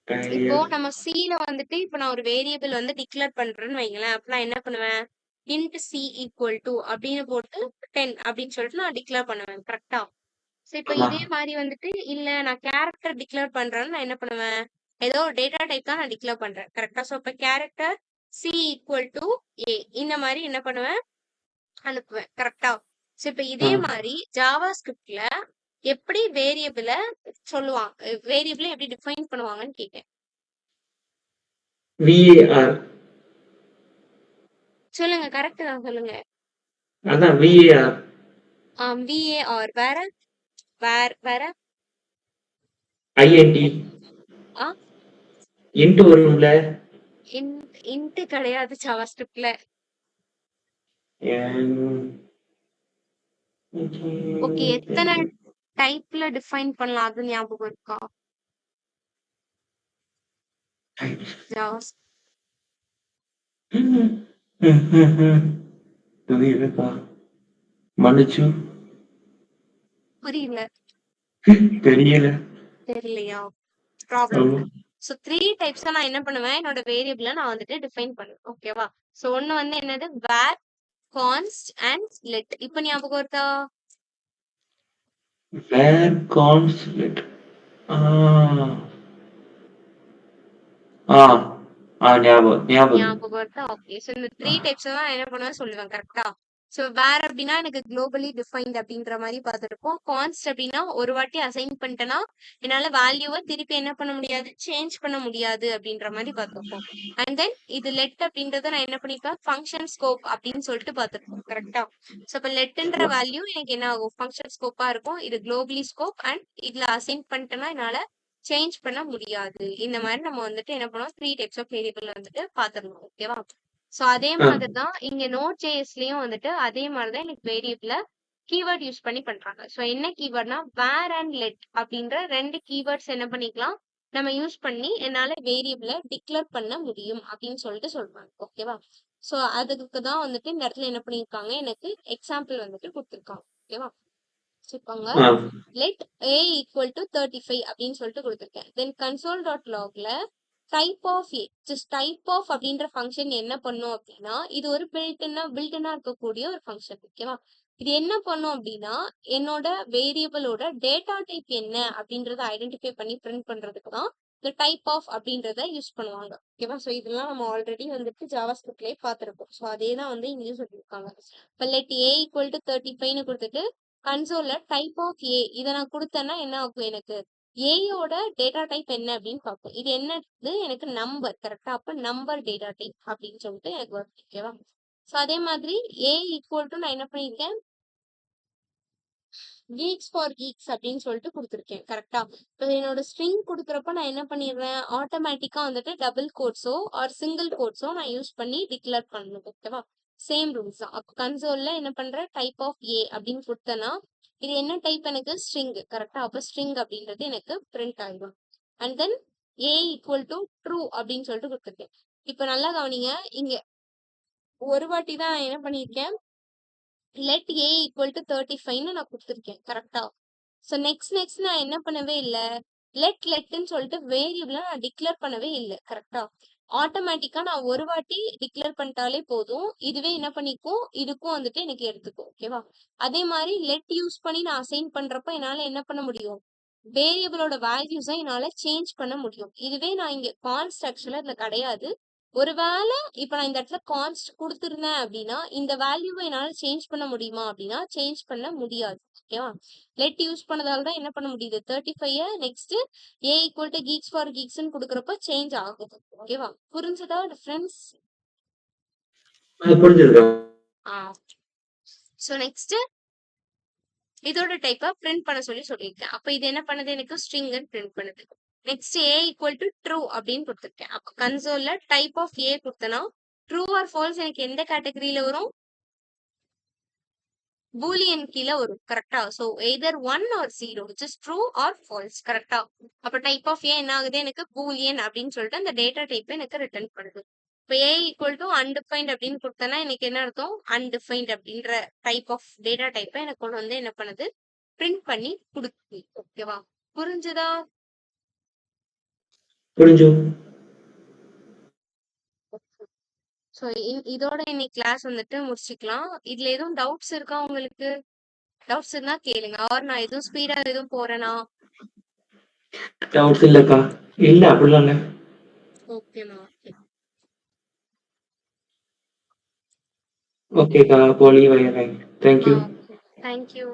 இப்போ ஐயோ. நம்ம சில வந்துட்டு இப்போ நான் ஒரு வேரியபிள் வந்து டிக்ளேர் பண்றேன்னு வைங்களேன். அப்ப நான் என்ன பண்ணுவேன், இன்ட் சி ஈக்குவல் டு அப்படின்னு போட்டு 10 அப்படின்னு சொல்லிட்டு நான் டிக்ளேர் பண்ணுவேன். கரெக்டா? ஸோ இப்போ ஆமா. இதே மாதிரி வந்துட்டு இல்ல நான் கேரக்டர் டிக்ளேர் பண்றேன்னு நான் என்ன பண்ணுவேன், ஏதோ டேட்டா டைப் தான் நான் டிக்ளேர் பண்றேன். கரெக்டா? ஸோ இப்போ கேரக்டர் சி ஈக்குவல் டு ஏ இந்த மாதிரி என்ன பண்ணுவேன், அனுப்புவேன். கரெக்டா? சோ இப்ப இதே மாதிரி ஜாவா ஸ்கிரிப்ட்ல எப்படி வேரியபிள சொல்லுவாங்க, வேரியபிள எப்படி டிஃபைன் பண்ணுவாங்கன்னு கேட்டேன். VAR. சொல்லுங்க, கரெக்ட் தான், சொல்லுங்க. அதான் VAR. VAR வேற வேற INT. ஆ இன்ட் வரும்ல. இன்ட் கிடையாது ஜாவா ஸ்கிரிப்ட்ல. ஓகே, எத்தனை டைப்ல டிஃபைன் பண்ணலாம் அது ஞாபகம் இருக்கா? ஜாவா தெரியலக்கா. மன்னிச்சு. புரியல. தெரியல. தெரியலையா? ப்ராப்ளம். ஆமா. ஸோ 3 டைப்ஸா நான் என்ன பண்ணுவேன், என்னோட வேரியபிள நான் வந்துட்டு டிஃபைன் பண்ணுவேன். ஓகேவா? ஸோ ஒண்ணு வந்து என்னது, வேர், கான்ஸ்ட் அண்ட் லெட். இப்போ ஞாபகம் வருதா? வேர் கான்ஸ்ட். ஆ ஆ ஆ ஞாபகம் ஞாபகம் வருதா? ஓகே. ஸோ இந்த 3 டைப்ஸ் தான் என்ன பண்ணுவேன் சொல்லுவேன். கரெக்டா? ஸோ வேர் அப்படின்னா எனக்கு குளோபலி டிஃபைன்ட் அப்படின்ற மாதிரி பார்த்துருப்போம். கான்ஸ்ட் அப்படின்னா ஒரு வாட்டி அசைன் பண்ணிட்டேன்னா என்னால வேல்யூவை திருப்பி என்ன பண்ண முடியாது, சேஞ்ச் பண்ண முடியாது அப்படின்ற மாதிரி பார்த்துருப்போம். அண்ட் தென் இது லெட் அப்படின்றத நான் என்ன பண்ணிப்பேன், ஃபங்க்ஷன் ஸ்கோப் அப்படின்னு சொல்லிட்டு பார்த்துருப்போம். கரெக்டா? ஸோ இப்போ லெட்ன்ற வேல்யூ எனக்கு என்ன ஆகும், ஃபங்க்ஷன் ஸ்கோப்பா இருக்கும். இது குளோபலி ஸ்கோப் அண்ட் இதுல அசைன் பண்ணிட்டேன்னா என்னால சேஞ்ச் பண்ண முடியாது. இந்த மாதிரி நம்ம வந்துட்டு என்ன பண்ணுவோம், 3 டைப்ஸ் ஆஃப் வேரியபிள் வந்துட்டு பாத்துறணும். ஓகேவா? சோ அதே மாதிரி தான் இங்க நோட் ஜேஎஸ்லயும் வந்துட்டு அதே மாதிரி தான் எனக்கு வேரியபிள கீவேர்ட் யூஸ் பண்ணி பண்றாங்க. சோ என்ன கீவேர்ட்னா வேர் அண்ட் லெட் அப்படின்ற 2 கீவேர்ட்ஸ் என்ன பண்ணிக்கலாம் நம்ம யூஸ் பண்ணி என்னால வேரியபிள டிக்ளேர் பண்ண முடியும் அப்படின்னு சொல்லிட்டு சொல்றாங்க. ஓகேவா? சோ அதுக்கு தான் வந்துட்டு இந்த இடத்துல என்ன பண்ணிருக்காங்க, எனக்கு எக்ஸாம்பிள் வந்துட்டு கொடுத்துருக்காங்க. ஓகேவா? வச்சுக்கோங்க. let a equal to 35 அப்படின்னு சொல்லிட்டு கொடுத்துருக்கேன். தென் console.logல type of a, just type of அப்படின்ற ஃபங்க்ஷன் என்ன பண்ணும் அப்படின்னா, இது ஒரு பில்டனா இருக்கக்கூடிய ஒரு ஃபங்க்ஷன். ஓகேவா? இது என்ன பண்ணும் அப்படின்னா, என்னோட வேரியபிளோட டேட்டா டைப் என்ன அப்படின்றத ஐடென்டிஃபை பண்ணி பிரிண்ட் பண்றதுக்கு தான் இந்த டைப் ஆஃப் அப்படின்றத யூஸ் பண்ணுவாங்க. ஓகேவா? ஸோ இதெல்லாம் நம்ம ஆல்ரெடி வந்துட்டு ஜாவா ஸ்கிரிப்ட்லேயே பார்த்துருக்கோம். ஸோ அதே தான் வந்து இங்கேயும் சொல்லியிருக்காங்க. இப்போ let a equal to 35ன்னு கொடுத்துட்டு கன்சோல்ல டைப் ஆஃப் ஏ இதை நான் கொடுத்தேன்னா என்ன ஆகும், எனக்கு ஏயோட டேட்டா டைப் என்ன அப்படின்னு பார்ப்போம். இது என்னது, எனக்கு நம்பர். கரெக்டா? அப்ப நம்பர் டேட்டா டைப் அப்படின்னு சொல்லிட்டு எனக்கு வரும். ஓகேவா? ஸோ அதே மாதிரி ஏ ஈக்குவல் டு நான் என்ன பண்ணியிருக்கேன், கீக்ஸ் ஃபார் கீக்ஸ் அப்படின்னு சொல்லிட்டு கொடுத்துருக்கேன். கரெக்டா? இப்போ என்னோட ஸ்ட்ரிங் கொடுக்குறப்ப நான் என்ன பண்ணிடுறேன், ஆட்டோமேட்டிக்கா வந்துட்டு டபுள் கோட்ஸோ ஆர் சிங்கிள் கோட்ஸோ நான் யூஸ் பண்ணி டிக்ளேர் பண்ணணும். ஓகேவா? சேம் ரூல்ஸ் தான். அப்போ கன்சோல்ல என்ன பண்றேன், டைப் ஆஃப் ஏ அப்படின்னு கொடுத்தேன்னா இது என்ன டைப், எனக்கு ஸ்ட்ரிங். கரெக்டா? அப்போ ஸ்ட்ரிங் அப்படின்றது எனக்கு பிரிண்ட் ஆயிடும். And then A equal to true அப்படின்னு சொல்லிட்டு கொடுத்துருக்கேன். இப்போ நல்லா கவனிங்க, இங்க ஒரு வாட்டி தான் என்ன பண்ணியிருக்கேன், let a equal to 35ன்னு நான் கொடுத்துருக்கேன். கரெக்டா? ஸோ நெக்ஸ்ட் நான் என்ன பண்ணவே இல்லை, லெட்ன்னு சொல்லிட்டு வேரியபிள நான் டிக்ளேர் பண்ணவே இல்லை. கரெக்டா? ஆட்டோமேட்டிக்கா நான் ஒரு வாட்டி டிக்ளேர் பண்ணிட்டாலே போதும், இதுவே என்ன பண்ணிக்கும், இதுக்கும் வந்துட்டு எனக்கு எடுத்துக்கும். ஓகேவா? அதே மாதிரி லெட் யூஸ் பண்ணி நான் அசைன் பண்றப்ப என்னால என்ன பண்ண முடியும், வேரியபிளோட வேல்யூஸை என்னால சேஞ்ச் பண்ண முடியும். இதுவே நான் இங்க கான்ஸ்ட் ஆக்சுவலா இதுல கிடையாது. ஒருவேளை இப்ப நான் இந்த இடத்துல கான்ஸ்ட் கொடுத்துருந்தேன் அப்படின்னா இந்த வேல்யூவை என்னால சேஞ்ச் பண்ண முடியுமா அப்படின்னா சேஞ்ச் பண்ண முடியாது. ஓகேவா? லெட் யூஸ் பண்ணதால தான் என்ன பண்ண முடியுது, 35 next A equal to geeks for கீக்ஸ்ன்னு கொடுக்குறப்ப சேஞ்ச் ஆகுது. ஓகேவா? புரிஞ்சதா டிஃபரன்ஸ்? புரிஞ்சிருக்கா? ஸோ நெக்ஸ்ட் இதோட டைப்பா பிரிண்ட் பண்ண சொல்லியிருக்கேன். அப்ப இது என்ன பண்ணுது, எனக்கு ஸ்ட்ரிங் பிரிண்ட் பண்ணுது. Next A equal to true அப்படின்னு கொடுத்துருக்கேன். அப்ப கன்சோல்ல டைப் ஆஃப் ஏ கொடுத்தனா ட்ரூ ஆர் ஃபால்ஸ் எனக்கு எந்த கேட்டகரியில வரும், பூலியன் கீழே வரும். கரெக்டா? So either 1 or 0 which is true or false. கரெக்டா? அப்ப டைப் ஆஃப் ஏ என்ன ஆகுது, எனக்கு பூலியன் அப்படின்னு சொல்லிட்டு அந்த டேட்டா டைப் எனக்கு ரிட்டர்ன் பண்ணுது. இப்போ ஏ ஈக்குவல் டு அன்டிஃபைன்ட் அப்படின்னு கொடுத்தனா எனக்கு என்ன அர்த்தம், அன்டிஃபைன்ட் அப்படின்ற டைப் ஆஃப் டேட்டா டைப்பை எனக்கு கொண்டு வந்து என்ன பண்ணுது, பிரிண்ட் பண்ணி கொடுக்குது. ஓகேவா? புரிஞ்சுதா? புரிஞ்சு. ஸோ இதோட இன்னைக்கு கிளாஸ் வந்துட்டு முடிச்சுக்கலாம். இதுல எதுவும் டவுட்ஸ் இருக்கா உங்களுக்கு? டவுட்ஸ் இருந்தா கேளுங்க. ஆர் நான் எதுவும் ஸ்பீடா எதுவும் போறேனா? டவுட்ஸ் இல்லக்கா. இல்ல அப்படிலாம் இல்ல. ஓகேமா. ஓகேக்கா, அப்போ லீவ் ஆயிடுறேன். தேங்க்யூ. Thank you.